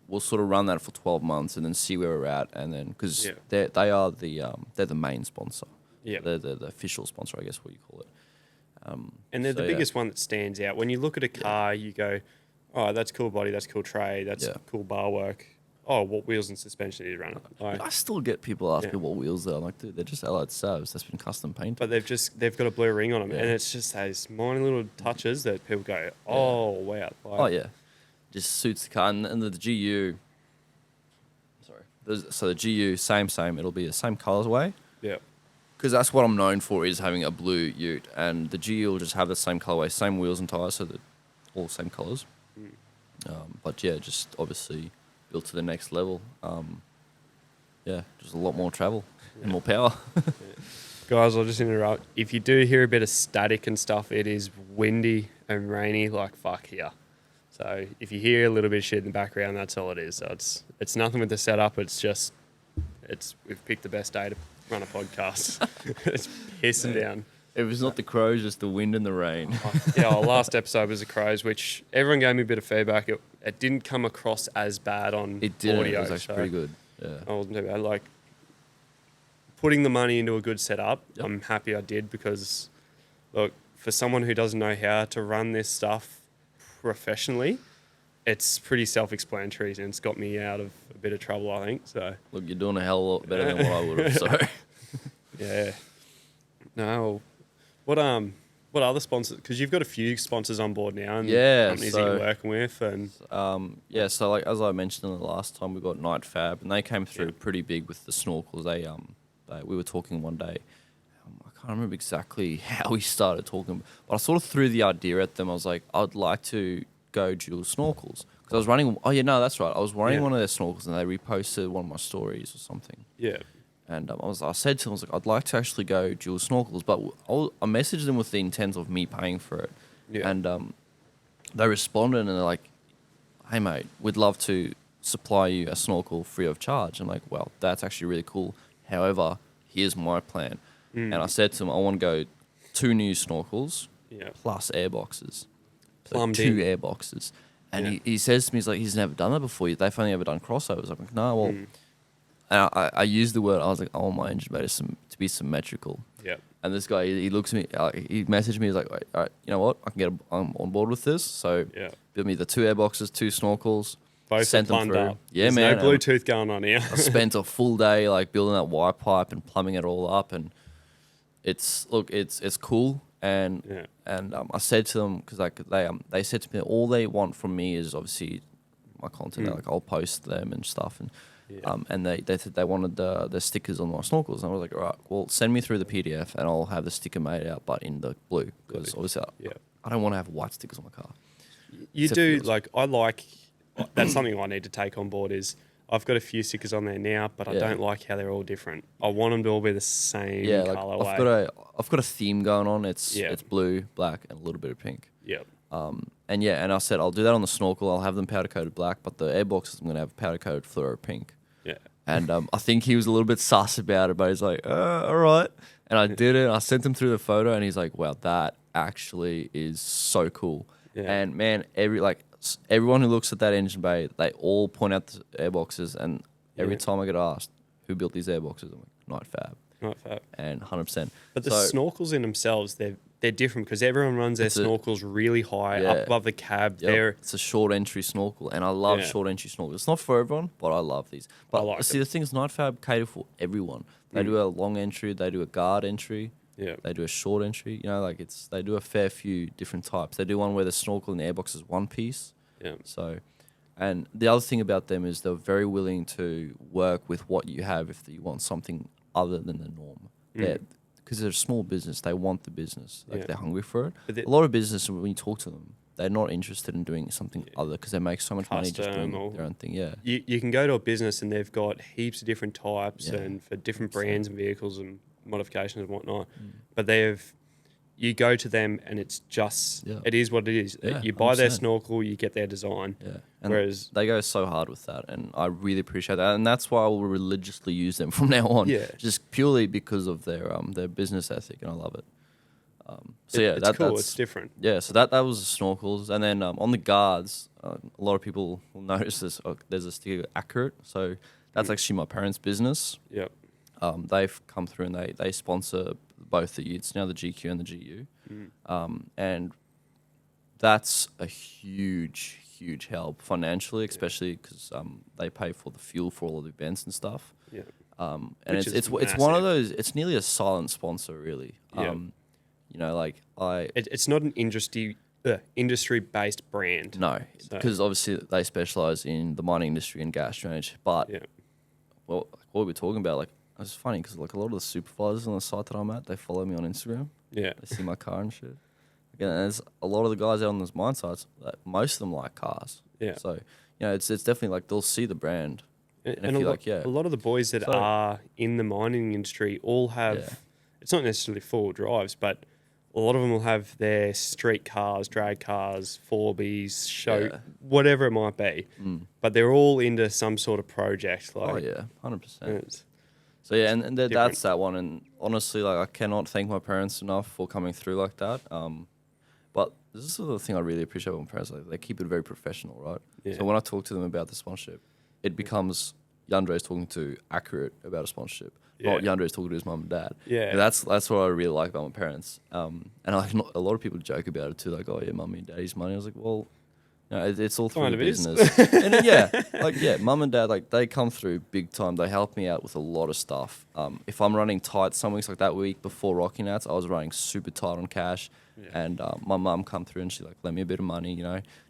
we'll sort of run that for 12 months, and then see where we're at, and then because they're the main sponsor. They're the official sponsor, I guess, what you call it. And they're the biggest one that stands out. When you look at a car, you go, oh, that's cool body, that's cool tray, that's cool bar work. Oh, what wheels and suspension did you run it? Like, I still get people asking what wheels they're. I'm like, dude, they're just Allied Savs. That's been custom painted. But they've got a blue ring on them, and it's just those minor little touches that people go, oh, wow. Like, just suits the car. And the GU, so the GU, same. It'll be the same colorway. Yeah. Because that's what I'm known for, is having a blue ute. And the GU will just have the same colorway, same wheels and tires, so they're all the same colors. But yeah, just obviously built to the next level. Just a lot more travel and more power. Guys, I'll just interrupt. If you do hear a bit of static and stuff, it is windy and rainy like fuck here. So if you hear a little bit of shit in the background, that's all it is. So it's nothing with the setup. We've picked the best day to run a podcast. It's pissing down. It was not the crows, just the wind and the rain. Our last episode was the crows, which everyone gave me a bit of feedback. It didn't come across as bad on audio. It didn't. It was actually pretty good. Yeah. I wasn't too bad. Like, putting the money into a good setup, I'm happy I did, because, look, for someone who doesn't know how to run this stuff professionally, it's pretty self-explanatory, and it's got me out of a bit of trouble, I think. So look, you're doing a hell of a lot better than what I would have. So yeah. No. What other sponsors? Because you've got a few sponsors on board now, and companies that you're working with, and so like as I mentioned in the last time, we got Night Fab, and they came through pretty big with the snorkels. We were talking one day. I can't remember exactly how we started talking, but I sort of threw the idea at them. I was like, I'd like to go dual snorkels, because I was running. Oh yeah, no, that's right. I was running one of their snorkels, and they reposted one of my stories or something. Yeah. And I said to them, I was like, I'd like to actually go dual snorkels, but I messaged them with the intent of me paying for it. Yeah. And they responded, and they're like, hey, mate, we'd love to supply you a snorkel free of charge. I'm like, well, that's actually really cool. However, here's my plan. And I said to them, I want to go 2 new snorkels plus air boxes. So 2 air boxes. And he says to me, he's like, he's never done that before. They've only ever done crossovers. I'm like, no, well... And I used the word, I was like, I want my engine bay to be symmetrical. Yeah. And this guy, he looks at me, he messaged me, he's like, all right, you know what? I'm on board with this. So build me the 2 air boxes, 2 snorkels. Both sent them through. Up. Yeah, There's man. No Bluetooth going on here. I spent a full day like building that wire pipe and plumbing it all up. And it's cool. And I said to them, because like they said to me, all they want from me is obviously my content. Like I'll post them and stuff. And they said they wanted the stickers on my snorkels. And I was like, all right, well, send me through the PDF and I'll have the sticker made out, but in the blue. Because obviously I don't want to have white stickers on my car. You do, that's something I need to take on board is I've got a few stickers on there now, but I don't like how they're all different. I want them to all be the same colorway. I've got a theme going on. It's blue, black, and a little bit of pink. Yep. And I said I'll do that on the snorkel. I'll have them powder coated black, but the air boxes I'm going to have powder coated fluoro pink. Yeah. And I think he was a little bit sus about it, but he's like, all right. And I did it. I sent him through the photo, and he's like, wow, that actually is so cool. Yeah. And man, everyone who looks at that engine bay, they all point out the airboxes, and every time I get asked, who built these airboxes? I'm like, Night Fab. Night Fab. And 100%. But the snorkels in themselves, they're different because everyone runs their snorkels really high up above the cab. Yep. It's a short entry snorkel, and I love short entry snorkels. It's not for everyone, but I love these. But the thing is, Night Fab cater for everyone. They do a long entry, they do a guard entry. Yeah. They do a short entry, they do a fair few different types. They do one where the snorkel and the airbox is one piece. Yeah. So, and the other thing about them is they're very willing to work with what you have if you want something other than the norm. Because they're a small business, they want the business. They're hungry for it. A lot of business, when you talk to them, they're not interested in doing something other because they make so much money just doing their own thing. Yeah. You can go to a business and they've got heaps of different types Yeah. and for different brands and vehicles and modifications and whatnot. Mm. But you go to them and it's just, it is what it is. Yeah, You buy their 100%. snorkel, you get their design. Yeah. And Whereas they go so hard with that, and I really appreciate that. And that's why I will religiously use them from now on. Yeah. Just purely because of their business ethic, and I love it. it's cool, it's different. Yeah, so that was the snorkels, and then on the guards, a lot of people will notice this. There's a sticker accurate, so that's actually my parents' business. Yep. They've come through and they sponsor both the Utes now, the GQ and the GU, and that's a huge help financially, especially because they pay for the fuel for all of the events and stuff. Yeah. And Which it's is one of massive. those. It's nearly a silent sponsor, really. Yeah. You know, like It's not an industry-based brand. no, So- because obviously they specialize in the mining industry and gas drainage. But Yeah. well, like what we're talking about, like it's funny because like a lot of the supervisors on the site that I'm at, they follow me on Instagram. Yeah. They see my car and shit. Again, there's a lot of the guys out on those mine sites. Most of them like cars. Yeah. So it's definitely like they'll see the brand. And I feel like, a lot of the boys that So- are in the mining industry all have, Yeah. it's not necessarily four-wheel drives, but a lot of them will have their street cars, drag cars, 4Bs, Yeah. whatever it might be. But they're all into some sort of project. Oh Like, yeah, 100%. it's- So yeah, and different. that's that one. And honestly, like I cannot thank my parents enough for coming through like that. But this is the thing I really appreciate about my parents. Like they keep it very professional, right? Yeah. So when I talk to them about the sponsorship, it becomes Jandré's talking to Accurate about a sponsorship, not Yeah. Jandré's talking to his mum and dad. Yeah. And that's what I really like about my parents. And like a lot of people joke about it too, like, oh yeah, mummy and daddy's money. I was like, well, it's all through Kind the of is. business. And mum and dad, like they come through big time. They help me out with a lot of stuff. If I'm running tight some weeks, like that week before Rocky Nights, I was running super tight on cash. And my mum come through and she like lent me a bit of money,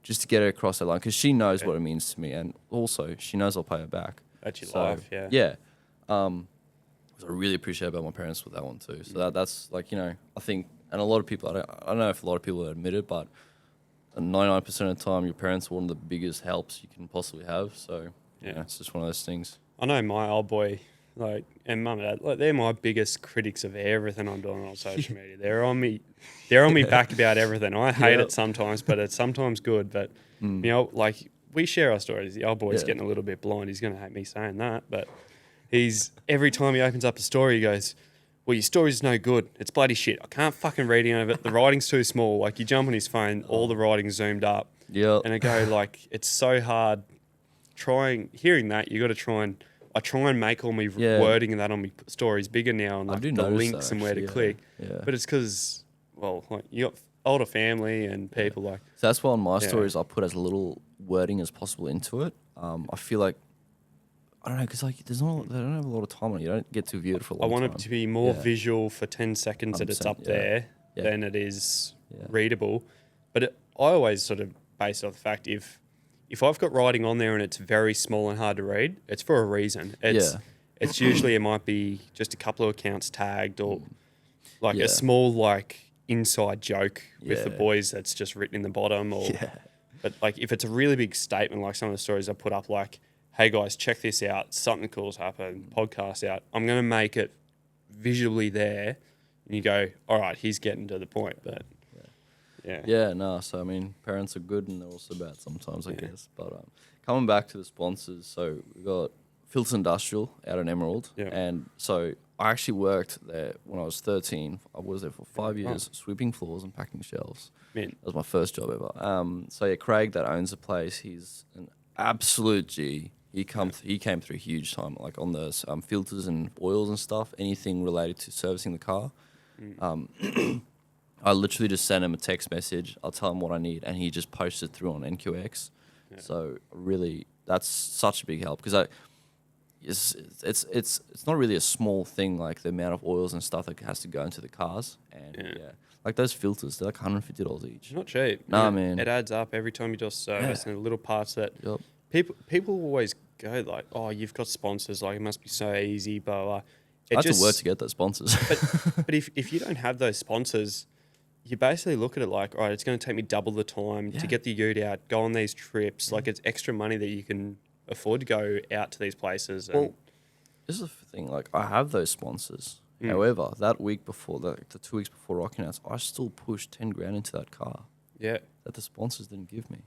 just to get her across that line because she knows what it means to me, and also she knows I'll pay her back. That's your So, life, yeah. Yeah. So I really appreciate about my parents with that one too. So that's like, I think, and a lot of people, I don't know if a lot of people admit it, but 99% of the time, your parents are one of the biggest helps you can possibly have. So it's just one of those things. I know my old boy, and mum and dad, they're my biggest critics of everything I'm doing on social media. They're on me back about everything. I hate it sometimes, but it's sometimes good. But, we share our stories. The old boy's getting a little bit blind. He's going to hate me saying that. But every time he opens up a story, he goes, well, your story's no good. It's bloody shit. I can't fucking read any of it. The writing's too small. Like, you jump on his phone, all the writing's zoomed up. Yeah. And I go, it's so hard hearing that. You got to I try and make all my wording and that on my stories bigger now, and I do the notice links that, and where to actually, click. yeah. But it's because, you got older family and people So that's why on my stories I put as little wording as possible into it. I feel like, I don't know, because they don't have a lot of time on it. You don't get to view it for a long I want time. it to be more visual for 10 seconds that it's 100%, up there Yeah. than it is readable. But I always sort of base it off the fact if I've got writing on there and it's very small and hard to read, it's for a reason. It's usually it might be just a couple of accounts tagged or a small inside joke with the boys that's just written in the bottom but if it's a really big statement like some of the stories I put up hey guys, check this out, something cool's happened, podcast out, I'm going to make it visually there and you go, all right, he's getting to the point. But so I mean parents are good and they're also bad sometimes, I guess. But coming back to the sponsors, so we got Filter Industrial out in Emerald, and so I actually worked there when I was 13. I was there for 5 years, sweeping floors and packing shelves. Man. That was my first job ever. Craig that owns the place, he's an absolute G. He came through huge time, like on the filters and oils and stuff, anything related to servicing the car. I literally just send him a text message. I'll tell him what I need, and he just posts it through on NQX. Yeah. So really, that's such a big help because it's not really a small thing, like the amount of oils and stuff that has to go into the cars, and like those filters, they're like $150 each. Not cheap. Nah, man. It adds up every time you do a service and the little parts that people always go like, oh, you've got sponsors, like it must be so easy, blah blah. I had to work to get those sponsors. but if you don't have those sponsors, you basically look at it like, all right, it's going to take me double the time to get the ute out, go on these trips. Like, it's extra money that you can afford to go out to these places. And Well, this is the thing. Like, I have those sponsors. However, that week before, the 2 weeks before Rocking Outs, I still pushed 10 grand into that car. Yeah. That the sponsors didn't give me.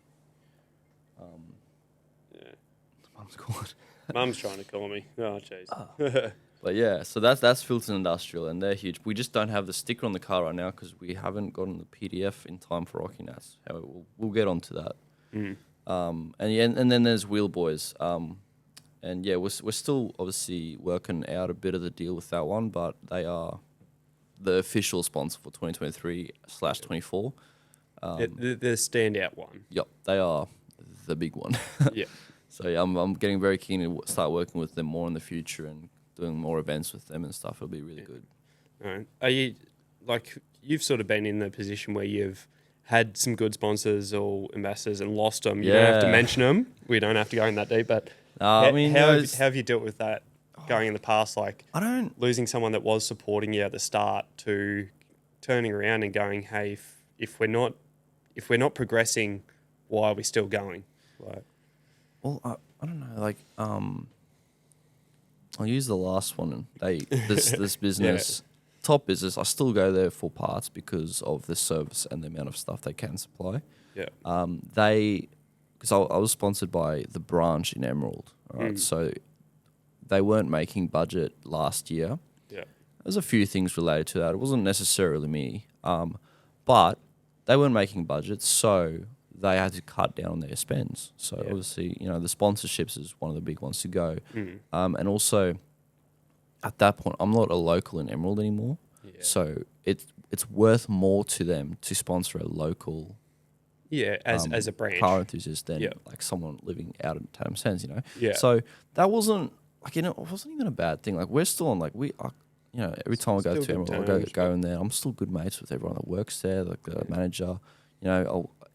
Mum's called. Mum's trying to call me. Oh, jeez. But yeah, so that's Filton Industrial, and they're huge. We just don't have the sticker on the car right now because we haven't gotten the PDF in time for Rocking Outs. However, we'll get onto that. And then there's Wheel Boys. And yeah, we're still obviously working out a bit of the deal with that one, but they are the official sponsor for 2023/24. The standout one. Yep, they are the big one. Yeah. So yeah, I'm getting very keen to start working with them more in the future and doing more events with them and stuff. It'll be really good. All right. Are you, like, you've sort of been in the position where you've had some good sponsors or ambassadors and lost them. You don't have to mention them. We don't have to go in that deep, but how have you dealt with that going in the past? Like, I don't losing someone that was supporting you at the start to turning around and going, hey, if we're not progressing, why are we still going? Like, Well, I don't know. Like, I'll use the last one. This business, top business. I still go there for parts because of the service and the amount of stuff they can supply. Yeah. Because I was sponsored by the branch in Emerald. Right. So they weren't making budget last year. Yeah. There's a few things related to that. It wasn't necessarily me, but they weren't making budget, so they had to cut down on their spends. So obviously, the sponsorships is one of the big ones to go. And also, at that point, I'm not a local in Emerald anymore. Yeah. So it's worth more to them to sponsor a local as a branch car enthusiast than like someone living out in Tatham Sands, Yeah. So that wasn't it wasn't even a bad thing. Like, we're still on, like, we are, every time I go to Emerald, I go in there. I'm still good mates with everyone that works there, like the manager.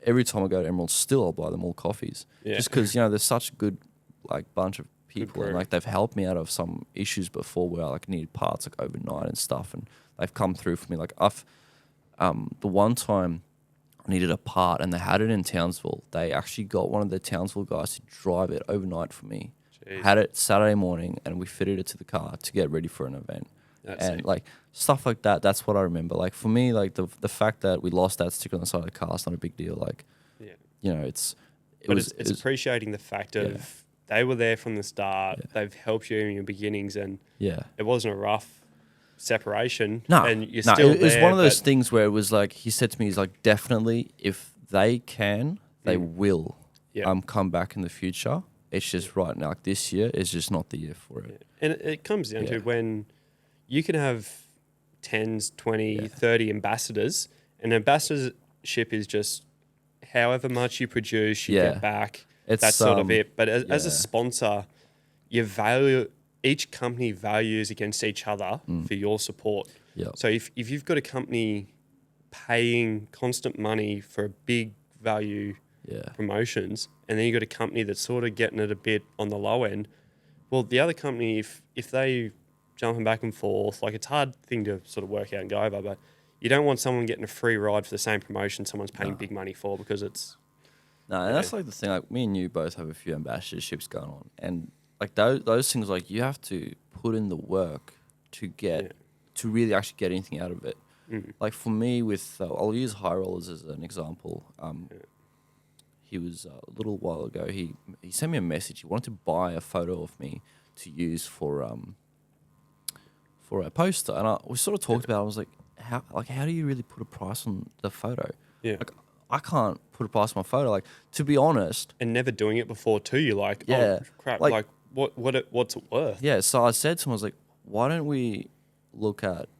Every time I go to Emerald, still I'll buy them all coffees. Yeah. Just because, there's such a good, like, bunch of people, and, like, they've helped me out of some issues before where I, like, needed parts, like, overnight and stuff, and they've come through for me. Like, the one time I needed a part and they had it in Townsville, they actually got one of the Townsville guys to drive it overnight for me. Jeez. Had it Saturday morning, and we fitted it to the car to get ready for an event. Like, stuff like that, that's what I remember. Like, for me, like, the fact that we lost that sticker on the side of the car is not a big deal. Like, it's appreciating the fact of they were there from the start. They've helped you in your beginnings, and it wasn't a rough separation. No, and you're still it was one of those things where it was like, he said to me, he's like, definitely, if they can, they will come back in the future. It's just right now, like, this year is just not the year for it. And it comes down to when you can have 10s, 20, 30 ambassadors. An ambassadorship is just however much you produce, you get back. That's sort of it. But as a sponsor, each company values against each other for your support. Yep. So if you've got a company paying constant money for a big value promotions, and then you've got a company that's sort of getting it a bit on the low end, well, the other company, if they jumping back and forth, like, it's a hard thing to sort of work out and go over, but you don't want someone getting a free ride for the same promotion someone's paying big money for, because it's... No, and that's like the thing, like, me and you both have a few ambassadorships going on, and, like, those things, like, you have to put in the work to to really actually get anything out of it. Like, for me, with I'll use High Rollers as an example. He was a little while ago, he sent me a message. He wanted to buy a photo of me to use for a poster, and we sort of talked about it. I was like, how do you really put a price on the photo? Like, I can't put a price on my photo, like, to be honest. And never doing it before too, you're like, oh crap, like what's it worth? Yeah, so I said to him, I was like, why don't we look at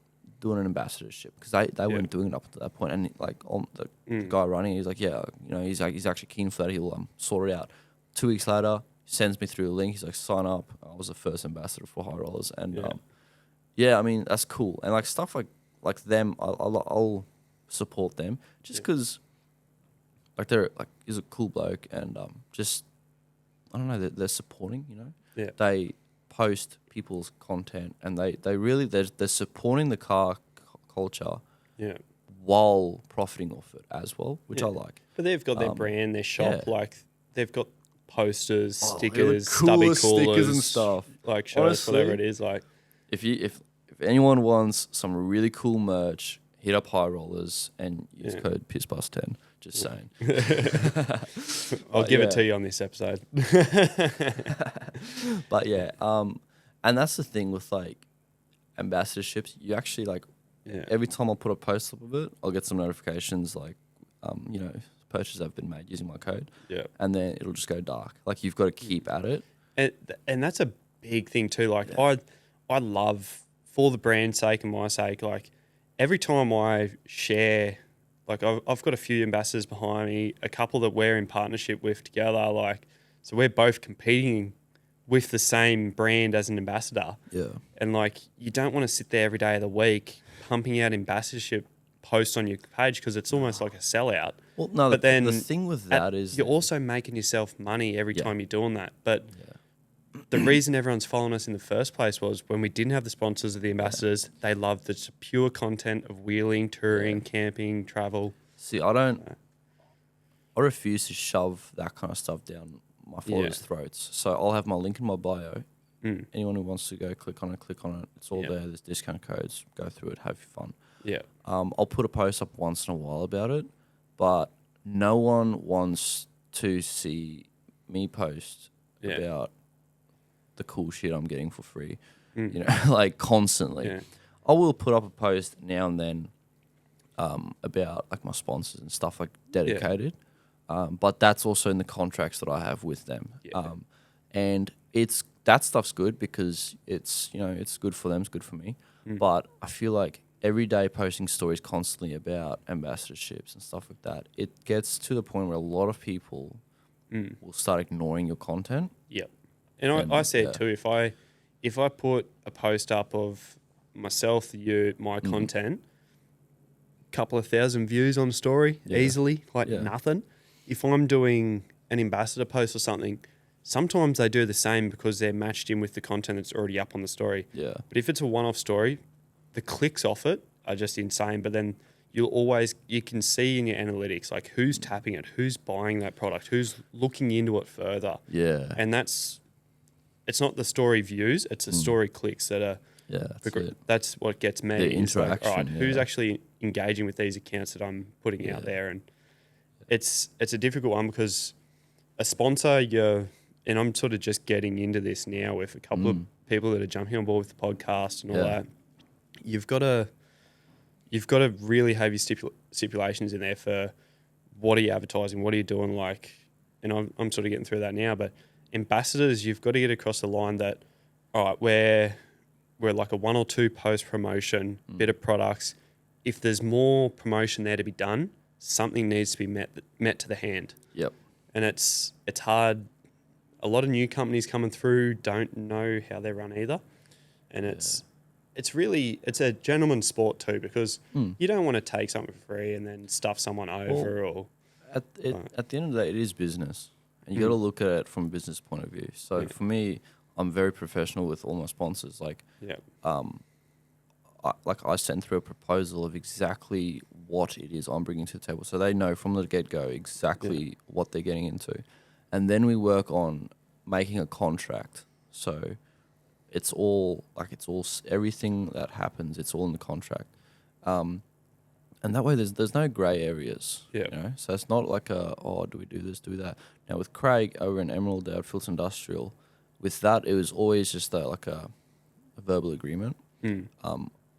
doing an ambassadorship? Because they weren't doing it up to that point, and, like, the guy running, he's like, he's actually keen for that. He'll sort it out. 2 weeks later, he sends me through a link. He's like, sign up. I was the first ambassador for High Rollers, and I mean, that's cool. And, like, stuff like them, I'll support them just because, like, they're, like, he's a cool bloke, and just, I don't know, they're supporting, They post people's content, and they're supporting the car culture while profiting off it as well, which I like. But they've got their brand, their shop, yeah. like they've got posters, They're the stickers, stubby coolest coolers, stickers and stuff. like shirts, Honestly, whatever it is. Like, if anyone wants some really cool merch, hit up High Rollers and use code Thepissbuss10. Just saying. I'll give it to you on this episode. But yeah, and that's the thing with like ambassadorships. You actually like every time I put a post up of it, I'll get some notifications like, you know, purchases have been made using my code. Yeah, and then it'll just go dark. Like you've got to keep at it, and that's a big thing too. Like I love, for the brand's sake and my sake, like every time I share. Like I've got a few ambassadors behind me, a couple that we're in partnership with together. Like, so we're both competing with the same brand as an ambassador. Yeah. And like, you don't want to sit there every day of the week pumping out ambassadorship posts on your page because it's almost like a sellout. Well, no, but then the thing with that is you're also making yourself money every time you're doing that. But the reason everyone's following us in the first place was when we didn't have the sponsors of the ambassadors, they loved the pure content of wheeling, touring, camping, travel. See, I refuse to shove that kind of stuff down my followers' throats. So I'll have my link in my bio. Anyone who wants to go click on it. It's all there. There's discount codes. Go through it. Have fun. Yeah. I'll put a post up once in a while about it, but no one wants to see me post about the cool shit I'm getting for free, you know, like constantly. Yeah. I will put up a post now and then about like my sponsors and stuff like dedicated, but that's also in the contracts that I have with them. Yeah. And that stuff's good because it's, you know, it's good for them, it's good for me. But I feel like every day posting stories constantly about ambassadorships and stuff like that, it gets to the point where a lot of people will start ignoring your content. Yep. And I said too, if I put a post up of myself, my content, couple of thousand views on a story easily, like nothing. If I'm doing an ambassador post or something, sometimes they do the same because they're matched in with the content that's already up on the story. Yeah. But if it's a one-off story, the clicks off it are just insane. But then you can see in your analytics, like who's tapping it, who's buying that product, who's looking into it further. Yeah. And it's not the story views, it's the story clicks that are. Yeah, that's what gets me. The interaction. Like, all right, who's actually engaging with these accounts that I'm putting out there? And it's a difficult one because a sponsor, and I'm sort of just getting into this now with a couple of people that are jumping on board with the podcast and all that. You've got to really have your stipulations in there for what are you advertising, what are you doing, like, and I'm sort of getting through that now, but ambassadors, you've got to get across the line that, all right, we're like a 1 or 2 post promotion, bit of products. If there's more promotion there to be done, something needs to be met to the hand. Yep. And it's hard. A lot of new companies coming through don't know how they run either. And it's a gentleman's sport too, because you don't want to take something for free and then stuff someone over at the end of the day, it is business. And you got to look at it from a business point of view. So for me, I'm very professional with all my sponsors. Like, I send through a proposal of exactly what it is I'm bringing to the table, so they know from the get-go exactly what they're getting into, and then we work on making a contract. So it's all everything that happens. It's all in the contract, and that way there's no grey areas. Yeah. You know? So it's not like do we do this, do that. Now with Craig over in Emerald out Filth Industrial, with that it was always just a verbal agreement.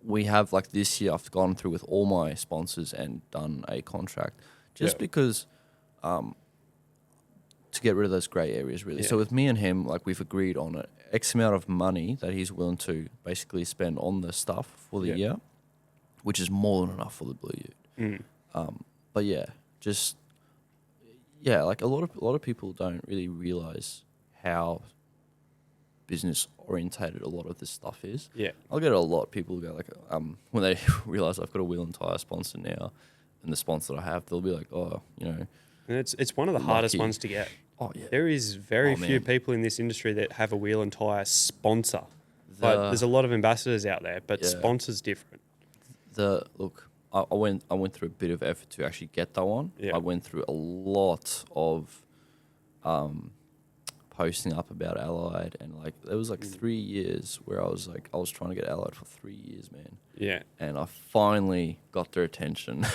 We have, like, this year I've gone through with all my sponsors and done a contract just because to get rid of those grey areas, really. So with me and him, like, we've agreed on an X amount of money that he's willing to basically spend on the stuff for the year, which is more than enough for the Blue Ute. But like a lot of people don't really realise how business orientated a lot of this stuff is. Yeah, I'll get a lot of people who go like, when they realise I've got a wheel and tire sponsor now, and the sponsor that I have, they'll be like, oh, you know. And it's one of the hardest ones to get. Oh yeah, there is very few people in this industry that have a wheel and tire sponsor. Like, there's a lot of ambassadors out there, but sponsors different. Look, I went through a bit of effort to actually get that one. Yeah. I went through a lot of posting up about Allied, and like there was like 3 years where I was trying to get Allied for 3 years, man. Yeah. And I finally got their attention.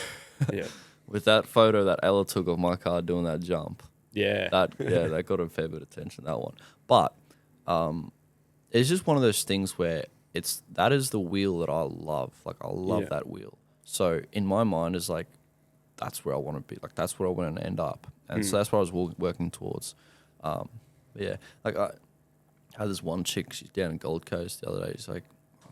Yeah. With that photo that Ella took of my car doing that jump. Yeah. That got a fair bit of attention, that one. But it's just one of those things where that is the wheel that I love. Like, I love that wheel. So in my mind, is like, that's where I want to be. Like, that's where I want to end up. And so that's what I was working towards. Yeah. Like, I had this one chick, she's down in Gold Coast the other day. She's like, I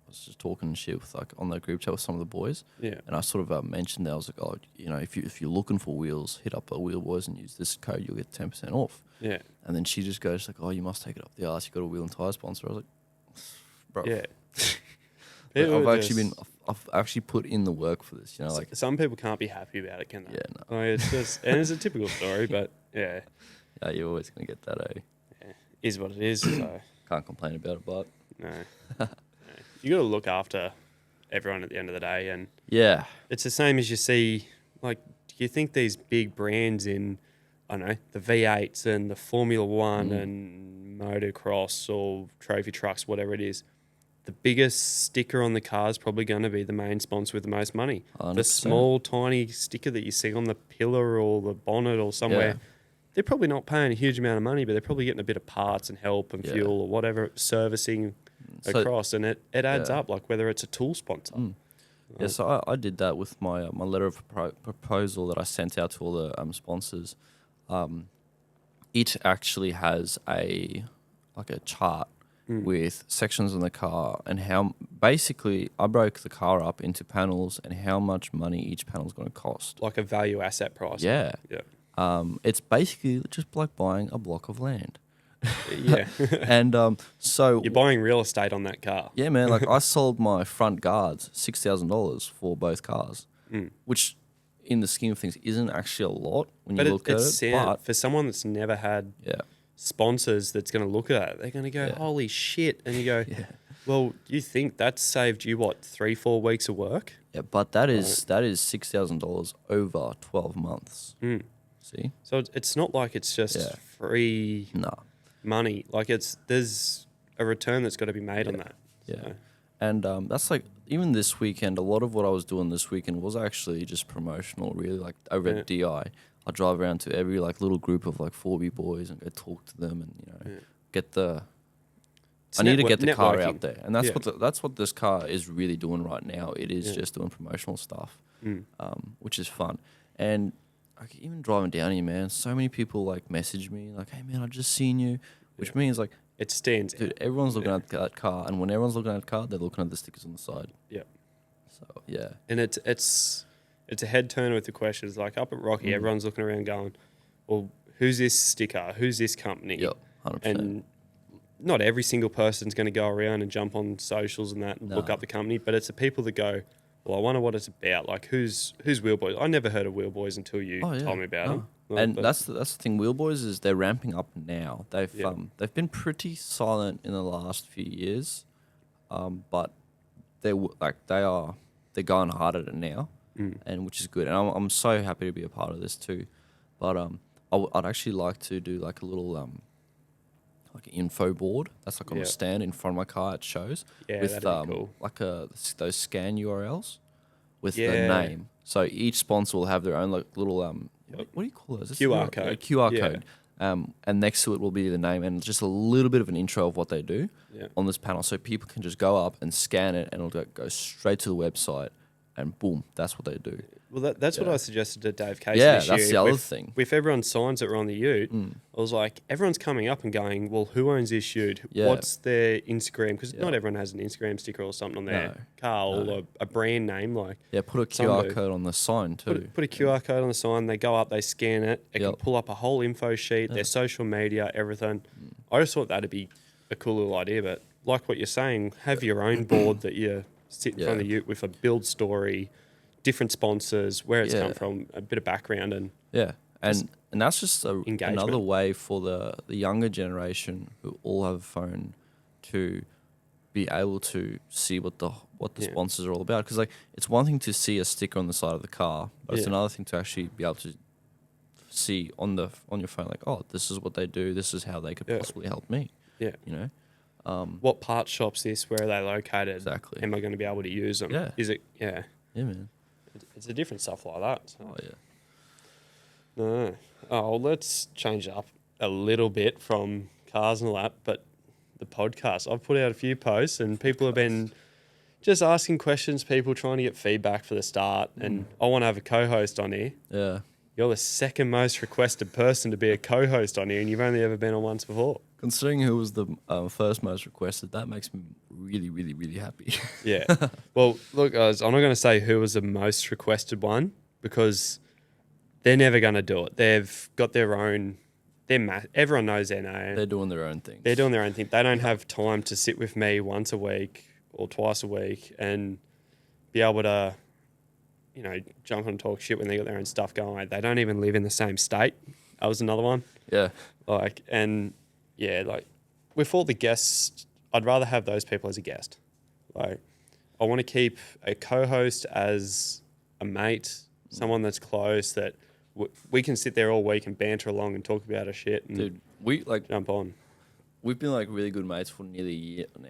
was just talking shit with, like, on the group chat with some of the boys. Yeah. And I sort of mentioned that. I was like, oh, you know, if you're looking for wheels, hit up a Wheel Boys and use this code, you'll get 10% off. Yeah. And then she just goes like, oh, you must take it up the arse. You got a wheel and tire sponsor. I was like, bro. Yeah. I've actually put in the work for this. You know, like some people can't be happy about it, can they? Yeah. No. Like, it's just, and it's a typical story, but yeah. Yeah, you're always gonna get that, eh? Yeah. Is what it is. So can't complain about it, but no. You got to look after everyone at the end of the day, and yeah, it's the same as you see. Like, do you think these big brands in, I don't know, the V8s and the Formula One and motocross or trophy trucks, whatever it is, the biggest sticker on the car is probably going to be the main sponsor with the most money. 100%. The small, tiny sticker that you see on the pillar or the bonnet or somewhere, they're probably not paying a huge amount of money, but they're probably getting a bit of parts and help and fuel or whatever, servicing across, and it adds up, like whether it's a tool sponsor. Yeah, so I did that with my my letter of proposal that I sent out to all the sponsors. It actually has a chart with sections on the car and how basically I broke the car up into panels and how much money each panel is going to cost. Like a value asset price. Yeah. Yeah. It's basically just like buying a block of land. Yeah. And so you're buying real estate on that car. Yeah, man. Like I sold my front guards $6,000 for both cars, which in the scheme of things isn't actually a lot when you look at it. But for someone that's never had sponsors that's going to look at it, they're going to go, holy shit. And you go, well, you think that's saved you, what, 3-4 weeks of work? Yeah, but that is $6,000 over 12 months. See? So it's not like it's just free money. Like there's a return that's got to be made on that. Yeah. So. And that's like, even this weekend, a lot of what I was doing this weekend was actually just promotional, really. Like over at DI, I drive around to every like little group of like 4B boys and go talk to them and, you know, get the... I need to get the car out there. And that's what this car is really doing right now. It is just doing promotional stuff, which is fun. And like, even driving down here, man, so many people like message me like, hey, man, I just seen you, which means like... It stands dude, everyone's looking at that car, and when everyone's looking at the car, they're looking at the stickers on the side. Yeah. So, yeah. And it's a head turner with the questions. Like up at Rocky, everyone's looking around going, well, who's this sticker? Who's this company? Yep, 100%. And not every single person's going to go around and jump on socials and that and look up the company, but it's the people that go, well, I wonder what it's about. Like, who's Wheel Boys? I never heard of Wheel Boys until you told me about them. And that's the thing. Wheel Boys is they're ramping up now. They've been pretty silent in the last few years, but they're going hard at it now, and which is good. And I'm so happy to be a part of this too. But I'd actually like to do like a little like an info board that's like on a stand in front of my car. It shows with that'd be cool. Like those scan URLs with the name. So each sponsor will have their own like little what do you call those? QR code. A QR code. And next to it will be the name and just a little bit of an intro of what they do on this panel. So people can just go up and scan it and it'll go straight to the website and boom, that's what they do. Well, that's what I suggested to Dave Casey this year. That's the other thing. With everyone's signs that were on the ute, I was like, everyone's coming up and going, well, who owns this ute? What's their Instagram? Because not everyone has an Instagram sticker or something on their car or a brand name. Like put a QR code on the sign too. Put a QR code on the sign. They go up, they scan it. It can pull up a whole info sheet, their social media, everything. I just thought that'd be a cool little idea. But like what you're saying, have your own board that you sit in front of the ute with a build story, different sponsors, where it's come from, a bit of background, and and that's just another way for the younger generation who all have a phone to be able to see what the sponsors are all about. Because like it's one thing to see a sticker on the side of the car, but it's another thing to actually be able to see on your phone, like, oh, this is what they do. This is how they could possibly help me. Yeah. You know. What part shop's this? Where are they located? Exactly. Am I going to be able to use them? Yeah. Is it? Yeah. Yeah, man. It's a different stuff like that. So. Oh yeah. No. Oh, well, let's change it up a little bit from cars and all that, but the podcast. I've put out a few posts and people have been just asking questions, people trying to get feedback for the start, and I want to have a co-host on here. Yeah. You're the second most requested person to be a co-host on here, and you've only ever been on once before. Considering who was the first most requested, that makes me really, really, really happy. Yeah. Well, look, guys, I'm not going to say who was the most requested one because they're never going to do it. They've got their own. Everyone knows their name. They're doing their own thing. They're doing their own thing. They don't have time to sit with me once a week or twice a week and be able to, you know, jump and talk shit when they got their own stuff going. They don't even live in the same state. That was another one. Yeah. Like, and yeah, like with all the guests, I'd rather have those people as a guest. Like, I want to keep a co-host as a mate, someone that's close that we can sit there all week and banter along and talk about our shit and Dude, we like jump on. we've been like really good mates for nearly a year now.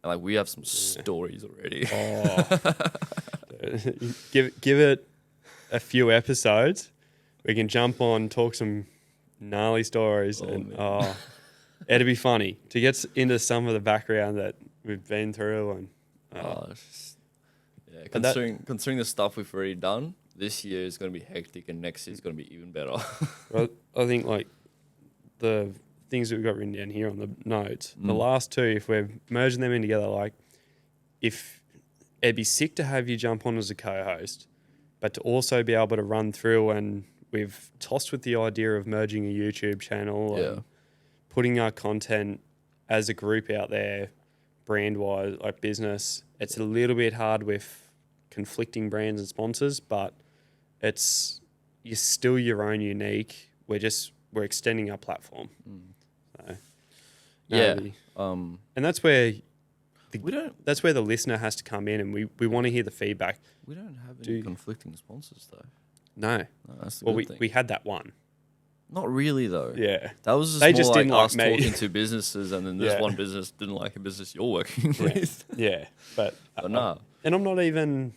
And like we have some stories already. Oh, give it a few episodes. We can jump on, talk some gnarly stories, it'd be funny to get into some of the background that we've been through and. Considering the stuff we've already done, this year is going to be hectic and next year is going to be even better. Well, I think like the things that we've got written down here on the notes, the last two, if we're merging them in together, like if it'd be sick to have you jump on as a co-host, but to also be able to run through, and we've tossed with the idea of merging a YouTube channel and putting our content as a group out there, brand-wise, like business. It's a little bit hard with conflicting brands and sponsors, but you're still your own unique. We're extending our platform. So, and that's where that's where the listener has to come in, and we want to hear the feedback. We don't have any conflicting sponsors though. No, that's the well, good thing. we had that one. Not really though. Yeah, that was just they more just like didn't like us me. talking to businesses, and then this one business didn't like a business you're working with. Yeah, but nah. And I'm not even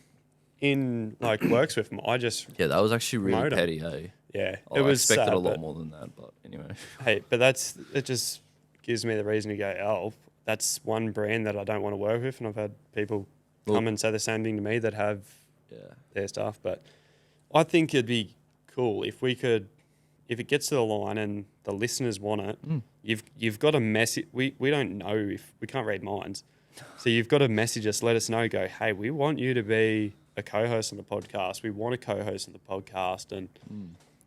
in like works with them. I just that was actually really promote 'em. petty. Hey, Yeah, I expected a lot more than that, but anyway. Hey, but it just gives me the reason to go, oh, that's one brand that I don't want to work with, and I've had people come and say the same thing to me that have their stuff. But I think it'd be cool if it gets to the line and the listeners want it, you've got a message. We don't know if we can't read minds, so you've got to message us, let us know, go, hey, we want you to be a co-host on the podcast. We want a co-host on the podcast, and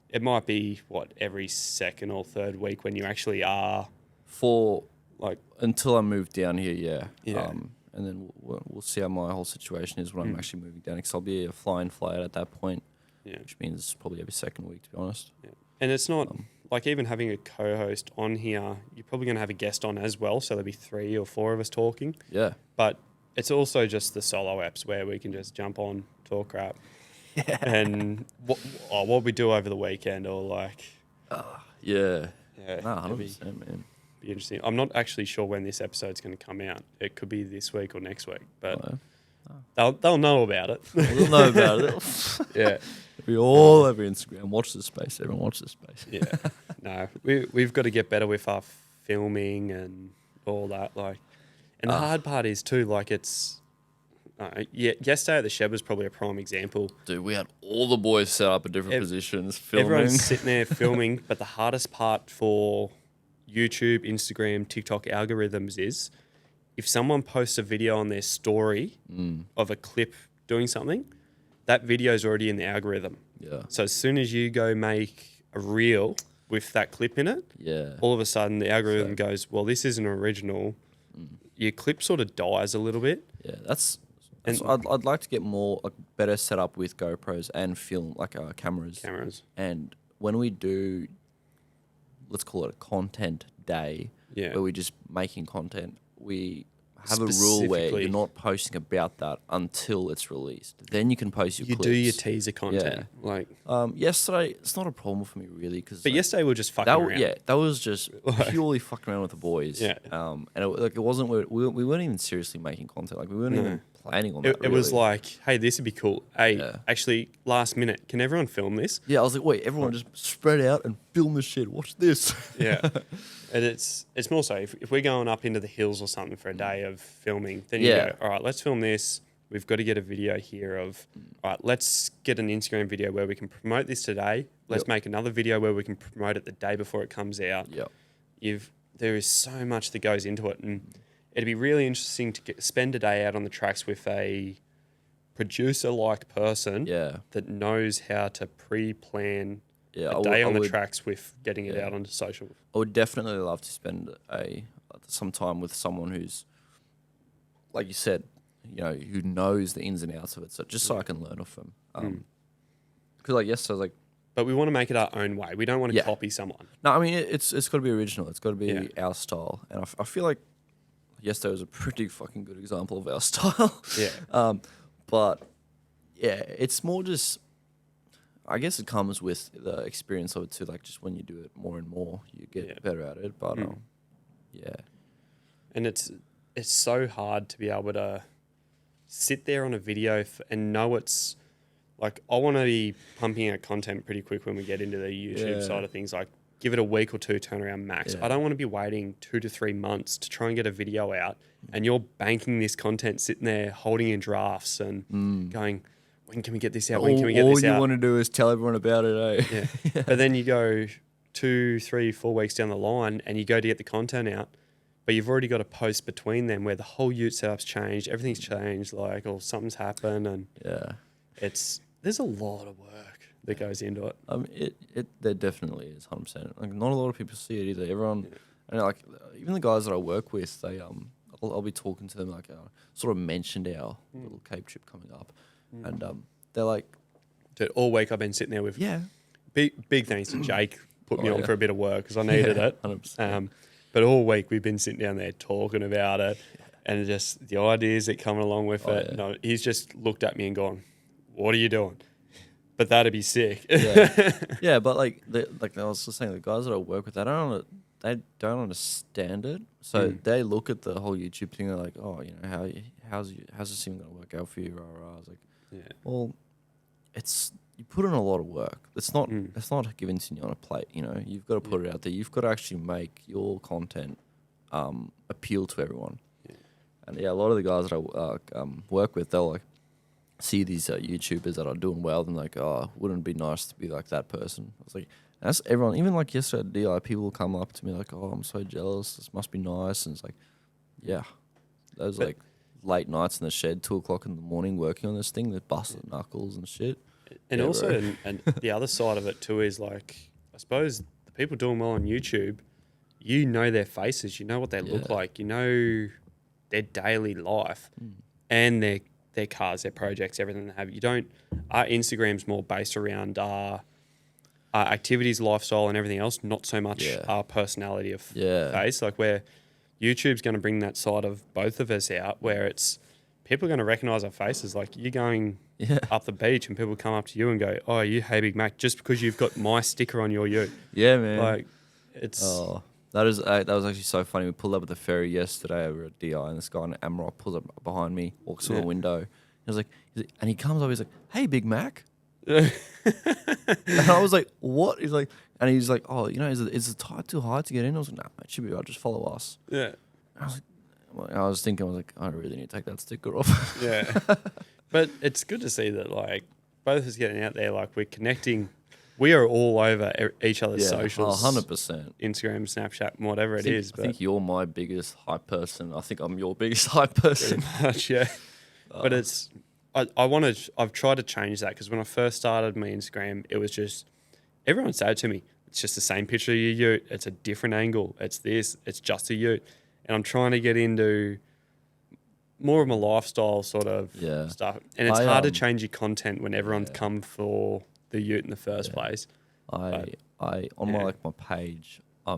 it might be every second or third week when you actually are for like until I move down here. Yeah. And then we'll see how my whole situation is when I'm actually moving down, because I'll be a fly and fly out at that point. Yeah. Which means probably every second week, to be honest. Yeah. And it's not like even having a co-host on here, you're probably going to have a guest on as well. So there'll be 3 or 4 of us talking. Yeah. But it's also just the solo apps where we can just jump on, talk crap. Yeah. And what we do over the weekend or like. Yeah. Yeah. Nah, 100%, man. Be interesting. I'm not actually sure when this episode's going to come out. It could be this week or next week, but they'll know about it. They'll know about it. Yeah. We all over Instagram. Watch this space. Everyone watch this space. Yeah. No, we've got to get better with our filming and all that. Like, and the hard part is too, like it's, yesterday at the shed was probably a prime example. Dude, we had all the boys set up at different positions, filming. Everyone's sitting there filming, but the hardest part for YouTube, Instagram, TikTok algorithms is if someone posts a video on their story of a clip doing something, that video is already in the algorithm. Yeah. So as soon as you go make a reel with that clip in it, all of a sudden the algorithm goes, well, this isn't original. Your clip sort of dies a little bit. Yeah, that's I'd like to get more better set up with GoPros and film cameras. And when we do, let's call it a content day, where we're just making content, we have a rule where Specifically. you're not posting about that until it's released. Then you can post your You clips. do your teaser content. Like, Yesterday, it's not a problem for me really because. but yesterday we were just fucking that around. yeah, that was just purely fucking around with the boys. Yeah. And it wasn't we weren't even seriously making content. Like we weren't even planning on that. It was really. like, hey, this would be cool. Hey, Yeah. actually, last minute, can everyone film this? Yeah, I was like, wait, everyone just spread out and film this shit. Watch this. Yeah. And it's more so if we're going up into the hills or something for a day of filming, then you go, all right, let's film this. We've got to get a video here of, all right, let's get an Instagram video where we can promote this today. Let's make another video where we can promote it the day before it comes out. Yeah. There is so much that goes into it. And it'd be really interesting to spend a day out on the tracks with a producer-like person that knows how to pre-plan a day on the tracks with getting it out onto social. I would definitely love to spend some time with someone who's, like you said, who knows the ins and outs of it. So just so I can learn off them. Because like yesterday, I was like, but we want to make it our own way. We don't want to copy someone. No, I mean it's got to be original. It's got to be our style. And I feel like yesterday was a pretty fucking good example of our style. Yeah. But yeah, it's more just. I guess it comes with the experience of it too. Like just when you do it more and more, you get better at it. But and it's so hard to be able to sit there on a video and know it's like I want to be pumping out content pretty quick when we get into the YouTube side of things. Like give it a week or two turnaround max. I don't want to be waiting 2 to 3 months to try and get a video out, and you're banking this content sitting there holding in drafts and going, when can we get this out? When can we get this out? All you want to do is tell everyone about it, eh? Yeah. But then you go 2, 3, 4 weeks down the line and you go to get the content out, but you've already got a post between them where the whole Ute setup's changed, everything's changed, like, or something's happened, and there's a lot of work that goes into it. There definitely is 100%. Like not a lot of people see it either. Everyone, and like even the guys that I work with, they I'll be talking to them like sort of mentioned our little Cape trip coming up. And they're like, dude, all week I've been sitting there with big thanks to Jake, put me on for a bit of work because I needed it. 100%. But all week we've been sitting down there talking about it and just the ideas that come along with it. Yeah. No, he's just looked at me and gone, "What are you doing?" But that'd be sick. Yeah, but like I was just saying, the guys that I work with, they don't understand it. So they look at the whole YouTube thing. They're like, "Oh, how's this even gonna work out for you?" I was like, well, you put in a lot of work. It's not given to you on a plate. You've got to put it out there. You've got to actually make your content appeal to everyone. Yeah. And a lot of the guys that I work with, they'll like see these YouTubers that are doing well, and like, oh, wouldn't it be nice to be like that person? I was like, that's everyone. Even like yesterday at DI, people will come up to me like, oh, I'm so jealous. This must be nice. And it's like, yeah, those like late nights in the shed, 2:00 in the morning, working on this thing, they're busting knuckles and shit. And also, and the other side of it too is like, I suppose the people doing well on YouTube, you know their faces, you know what they look like, you know their daily life and their cars, their projects, everything they have. You don't. Our Instagram's more based around our activities, lifestyle, and everything else. Not so much our personality of face. Like where YouTube's going to bring that side of both of us out, where it's people are going to recognize our faces. Like you're going up the beach, and people come up to you and go, "Oh, you, hey Big Mac," just because you've got my sticker on your ute. Yeah, man. Like it's. Oh. That was actually so funny. We pulled up at the ferry yesterday over at DI, and this guy in Amrock pulls up behind me, walks through the window. And he comes over. He's like, "Hey, Big Mac." And I was like, "What?" He's like, "Oh, is the tide too high to get in?" I was like, "Nah, it should be right. Just follow us." Yeah. I was thinking, I really need to take that sticker off. Yeah. But it's good to see that like both of us getting out there, like we're connecting. We are all over each other's socials. 100%. Instagram, Snapchat, whatever it is. I think you're my biggest hype person. I think I'm your biggest hype person. Pretty much, yeah. But it's, I've tried to change that because when I first started my Instagram, it was just, everyone said to me, it's just the same picture of your ute. It's a different angle. It's this. It's just a ute. And I'm trying to get into more of my lifestyle sort of stuff. And it's hard to change your content when everyone's come for the ute in the first place. On my page, I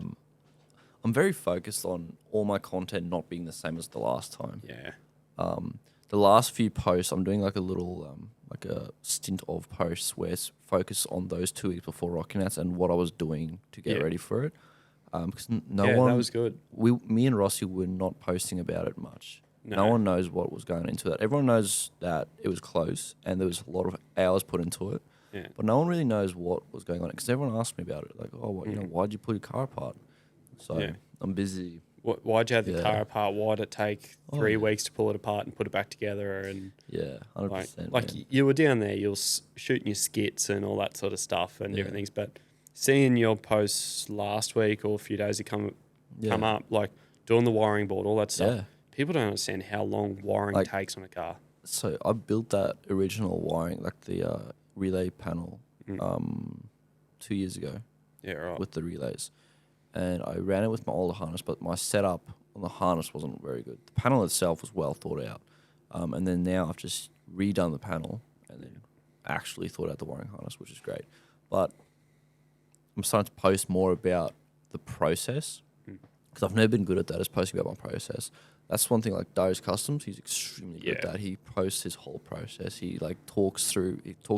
I'm very focused on all my content not being the same as the last time. Yeah. The last few posts, I'm doing like a little like a stint of posts where it's focused on those 2 weeks before Rocky Nats and what I was doing to get ready for it. Because no one, that was good. Me and Rossi were not posting about it much. No one knows what was going into that. Everyone knows that it was close and there was a lot of hours put into it. Yeah. But no one really knows what was going on because everyone asked me about it. Like, oh, why'd you pull your car apart? So I'm busy. Why'd you have the car apart? Why'd it take 3 weeks to pull it apart and put it back together? And 100%. like you were down there, you were shooting your skits and all that sort of stuff and different things. But seeing your posts last week or a few days ago come up, like doing the wiring board, all that stuff, people don't understand how long wiring takes on a car. So I built that original wiring, like the relay panel, 2 years ago. Yeah, right. With the relays. And I ran it with my older harness, but my setup on the harness wasn't very good. The panel itself was well thought out. And then now I've just redone the panel and then actually thought out the wiring harness, which is great. But I'm starting to post more about the process because I've never been good at that, is posting about my process. That's one thing, like Darius Customs, he's extremely good at that. He posts his whole process. He talks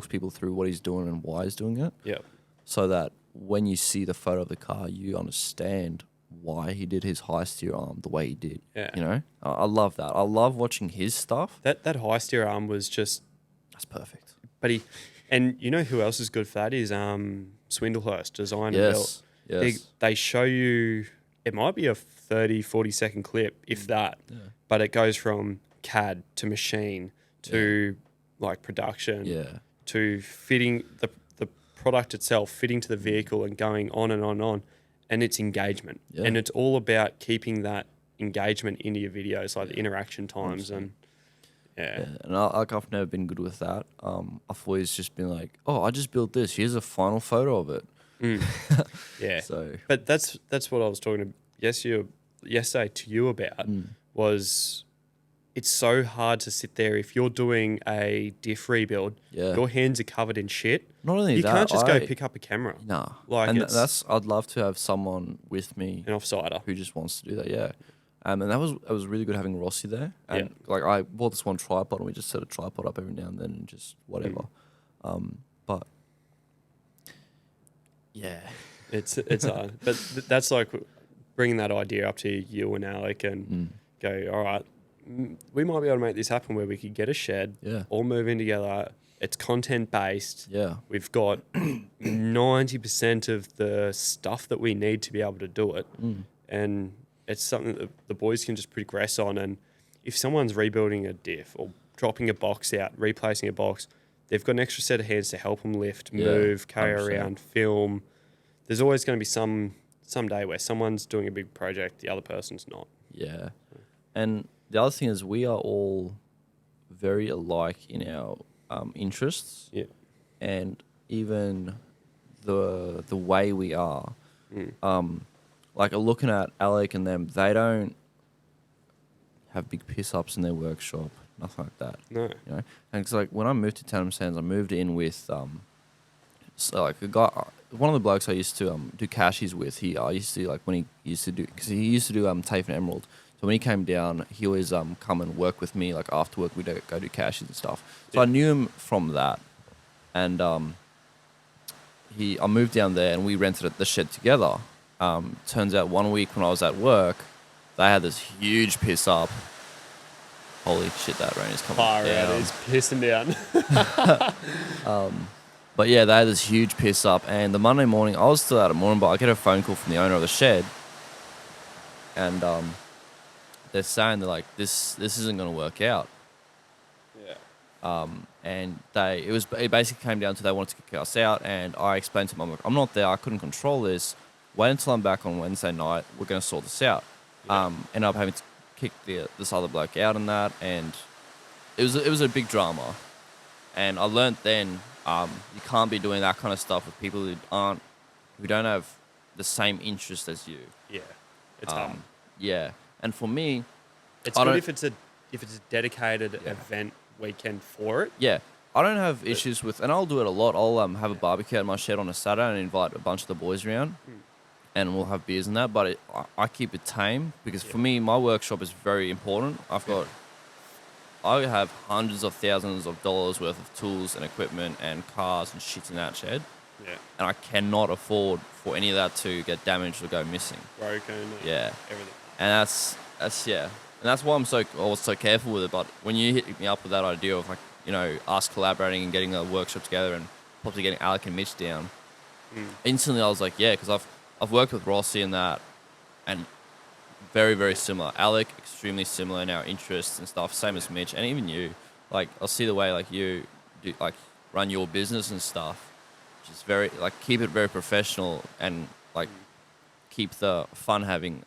people through what he's doing and why he's doing it. Yeah. So that when you see the photo of the car, you understand why he did his high steer arm the way he did. Yeah. You know? I love that. I love watching his stuff. That high steer arm was just... That's perfect. But and you know who else is good for that is Swindlehurst, Design and Built. Yes. They show you, it might be a 30, 40-second clip, if that, but it goes from CAD to machine to like production to fitting the product itself, fitting to the vehicle and going on and on and on. And it's engagement. Yeah. And it's all about keeping that engagement into your videos, like the interaction times. And and I've never been good with that. I've always just been like, oh, I just built this. Here's a final photo of it. Yeah. So, but that's what I was talking to yesterday to you about was it's so hard to sit there if you're doing a diff rebuild. Yeah. Your hands are covered in shit. Not only you that, can't just go pick up a camera. Nah. Like and I'd love to have someone with me, an offsider, who just wants to do that. Yeah. And that was really good having Rossi there. And like I bought this one tripod and we just set a tripod up every now and then and just whatever. But yeah, it's hard. But that's like bringing that idea up to you and Alec and go, all right, we might be able to make this happen where we could get a shed, all move in together. It's content based. Yeah. We've got 90% of the stuff that we need to be able to do it. And it's something that the boys can just progress on. And if someone's rebuilding a diff or dropping a box out, replacing a box, they've got an extra set of hands to help them lift, move, carry 100%. Around, film. There's always going to be some day where someone's doing a big project, the other person's not. Yeah. And the other thing is we are all very alike in our interests. Yeah. And even the way we are. Like looking at Alec and them, they don't have big piss ups in their workshop, nothing like that. No. You know? And it's like when I moved to Tandem Sands, I moved in with so like a guy, one of the blokes I used to do cashies with. I used to like when he used to do, because he used to do TAFE and Emerald. So when he came down, he always come and work with me. Like after work, we'd go do cashies and stuff. So I knew him from that, and I moved down there and we rented the shed together. Turns out 1 week when I was at work, they had this huge piss up. Holy shit, that rain is coming down. It's pissing down. But yeah, they had this huge piss up, and the Monday morning, I was still out at morning, but I get a phone call from the owner of the shed, and they're saying this isn't going to work out. Yeah. And it basically came down to they wanted to kick us out, and I explained to them, I'm like, I'm not there, I couldn't control this. Wait until I'm back on Wednesday night. We're going to sort this out. Yeah. Ended up having to kick this other bloke out and that, and it was a big drama. And I learnt then you can't be doing that kind of stuff with people who don't have the same interest as you. Yeah, it's hard. Yeah, and for me, it's good if it's a dedicated event weekend for it. Yeah. I don't have issues with, and I'll do it a lot. I'll have a barbecue at my shed on a Saturday and invite a bunch of the boys around. and we'll have beers and that. But I keep it tame because for me, my workshop is very important. I have hundreds of thousands of dollars worth of tools and equipment and cars and shit in that shed. Yeah. And I cannot afford for any of that to get damaged or go missing. Broken. Yeah. Everything. And that's yeah. And that's why I was so careful with it. But when you hit me up with that idea of like, you know, us collaborating and getting a workshop together and possibly getting Alec and Mitch down, instantly I was like, yeah, because I've worked with Rossi and that, and very, very similar. Alec, extremely similar in our interests and stuff, same as Mitch, and even you. Like, I'll see the way, like, you do, like, run your business and stuff, which is very, like, keep it very professional and, like, keep the fun having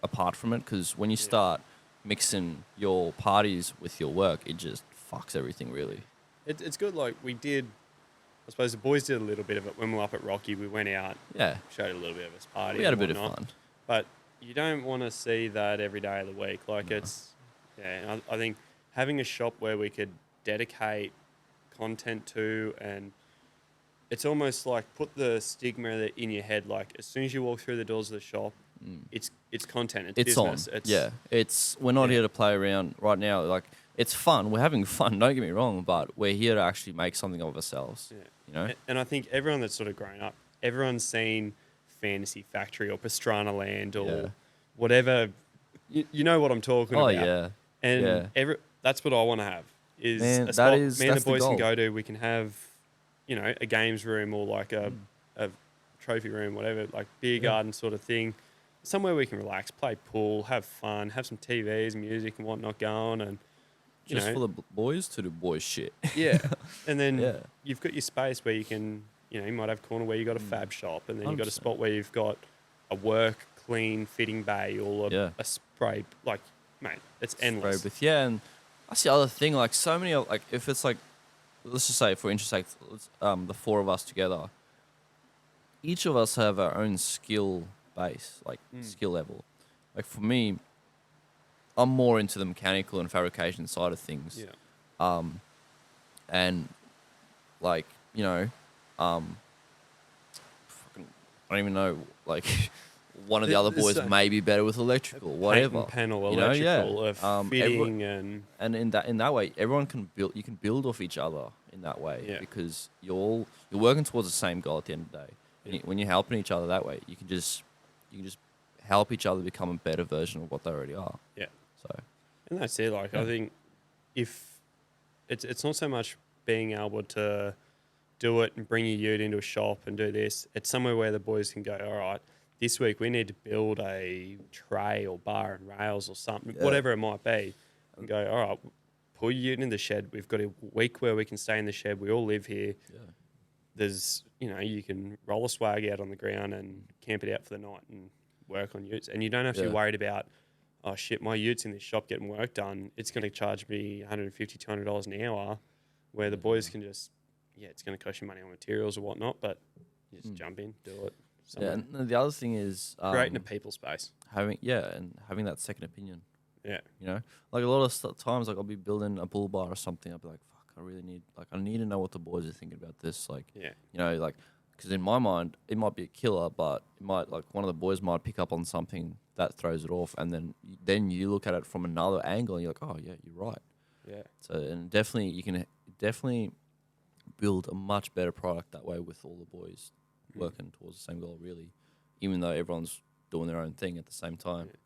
apart from it, because when you start mixing your parties with your work, it just fucks everything, really. It's good, like, we did, I suppose the boys did a little bit of it when we were up at Rocky. We went out, showed a little bit of us party. We had a bit of fun. But you don't want to see that every day of the week. Like, I think having a shop where we could dedicate content to, and it's almost like put the stigma in your head, like as soon as you walk through the doors of the shop, it's content, it's business. We're not here to play around right now. Like, it's fun. We're having fun, don't get me wrong, but we're here to actually make something of ourselves. Yeah. You know? And I think everyone that's sort of grown up, everyone's seen Fantasy Factory or Pastrana Land or whatever. You know what I'm talking about. Yeah. And that's what I want to have is a spot me and the boys can go to. We can have, you know, a games room or like a trophy room, whatever, like beer garden sort of thing. Somewhere we can relax, play pool, have fun, have some TVs, music and whatnot going, and just for the boys to do boys shit. Yeah. And then you've got your space where you can, you know, you might have a corner where you've got a fab shop, and then you've got a spot where you've got a work, clean, fitting bay or a spray. Like, mate, it's endless. Spray booth, and that's the other thing. Like, so many, like, if it's like, let's just say, for interest sake, the four of us together, each of us have our own skill base, like skill level. Like, for me, I'm more into the mechanical and fabrication side of things. Yeah. And like, you know, I don't even know, like, one of the other boys may be better with electrical, whatever. Panel, electrical, fitting, and in that way, everyone can build. You can build off each other in that way because you're working towards the same goal at the end of the day. Yeah. When you're helping each other that way, you can just help each other become a better version of what they already are. Yeah. So, and that's it. Like, I think if it's not so much being able to do it and bring your ute into a shop and do this, it's somewhere where the boys can go, all right, this week we need to build a tray or bar and rails or something, whatever it might be, and go, all right, pull your ute in the shed. We've got a week where we can stay in the shed. We all live here. Yeah. There's, you know, you can roll a swag out on the ground and camp it out for the night and work on utes. And you don't have to be worried about, oh shit, my ute's in this shop getting work done. It's going to charge me $150, $200 an hour, where the boys can just, it's going to cost you money on materials or whatnot, but you just jump in, do it. Yeah, and the other thing is creating a people space. Having that second opinion. Yeah. You know, like a lot of times, like I'll be building a bull bar or something. I'll be like, fuck, I need to know what the boys are thinking about this. Like, you know, like, because in my mind, it might be a killer, but it might, like, one of the boys might pick up on something that throws it off, and then you look at it from another angle, and you're like, oh yeah, you're right. Yeah. So, and definitely, you can definitely build a much better product that way with all the boys working towards the same goal, really, even though everyone's doing their own thing at the same time. Yeah.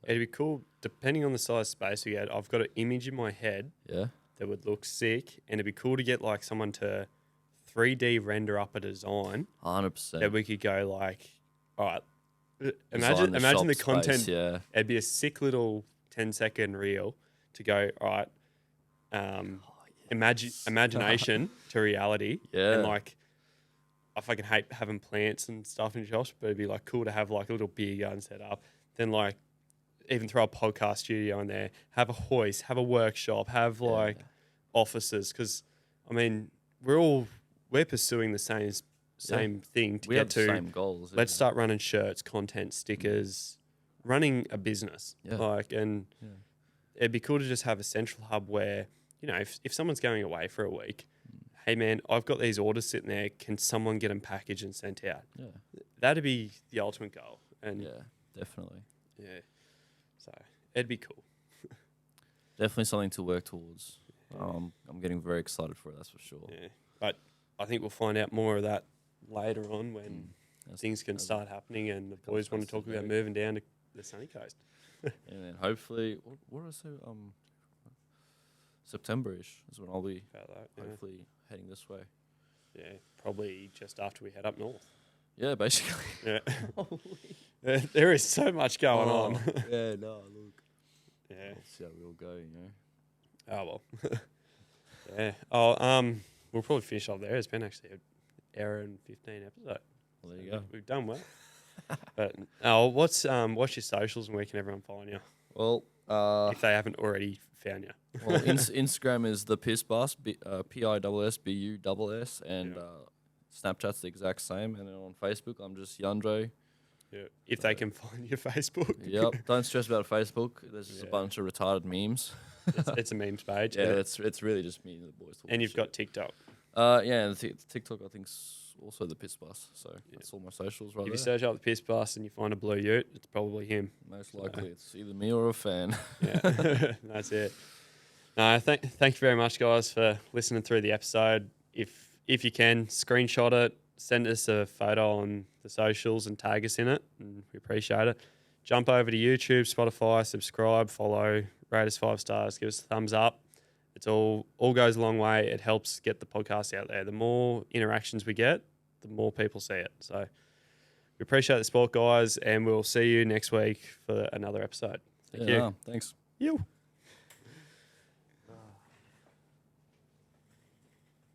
So. It'd be cool, depending on the size space we get. I've got an image in my head that would look sick, and it'd be cool to get like someone to 3D render up a design. 100%. That we could go like, all right, imagine the content. Yeah. It'd be a sick little 10-second reel to go, all right, imagination to reality. Yeah. And like, I fucking hate having plants and stuff in shops, but it'd be like cool to have like a little beer garden set up. Then like even throw a podcast studio in there, have a hoist, have a workshop, have like offices. Because I mean, we're pursuing the same thing to get to. Same goals. Let's start running shirts, content, stickers, running a business. Yeah. It'd be cool to just have a central hub where, you know, if someone's going away for a week, hey man, I've got these orders sitting there. Can someone get them packaged and sent out? Yeah. that'd be the ultimate goal. And Yeah, definitely. yeah, so it'd be cool. Definitely something to work towards. I'm getting very excited for it, that's for sure. Yeah, but I think we'll find out more of that later on when things can start happening and the boys want to talk about moving down to the sunny coast. And then hopefully, what did I say? September-ish is when I'll be hopefully heading this way. Yeah, probably just after we head up north. Yeah, basically. Yeah. There is so much going on. Yeah, no, look. Yeah. We'll see how we all go, you know. Oh, well. Yeah. Oh, we'll probably finish off there. It's been actually an hour and 15 episode. Well, there you go. We've done well. But what's your socials and where can everyone find you? Well, if they haven't already found you. Well, Instagram is Thepissbuss, PISSBUSS, and Snapchat's the exact same. And then on Facebook, I'm just Jandré. Yeah. If they can find your Facebook. Yep. Don't stress about Facebook. There's just a bunch of retarded memes. It's a memes page. Yeah, it's really just me and the boys. And you've got TikTok. Yeah, and TikTok I think's also Thepissbuss. So that's all my socials right there. If you there. search up the Thepissbuss and you find a blue ute, it's probably him. Most likely, it's either me or a fan. Yeah, that's it. No, thank you very much, guys, for listening through the episode. If you can, screenshot it, send us a photo on the socials and tag us in it, and we appreciate it. Jump over to YouTube, Spotify, subscribe, follow, rate us 5 stars, give us a thumbs up. It's all goes a long way. It helps get the podcast out there. The more interactions we get, the more people see it. So we appreciate the support, guys, and we'll see you next week for another episode. Thank you. Thanks. You.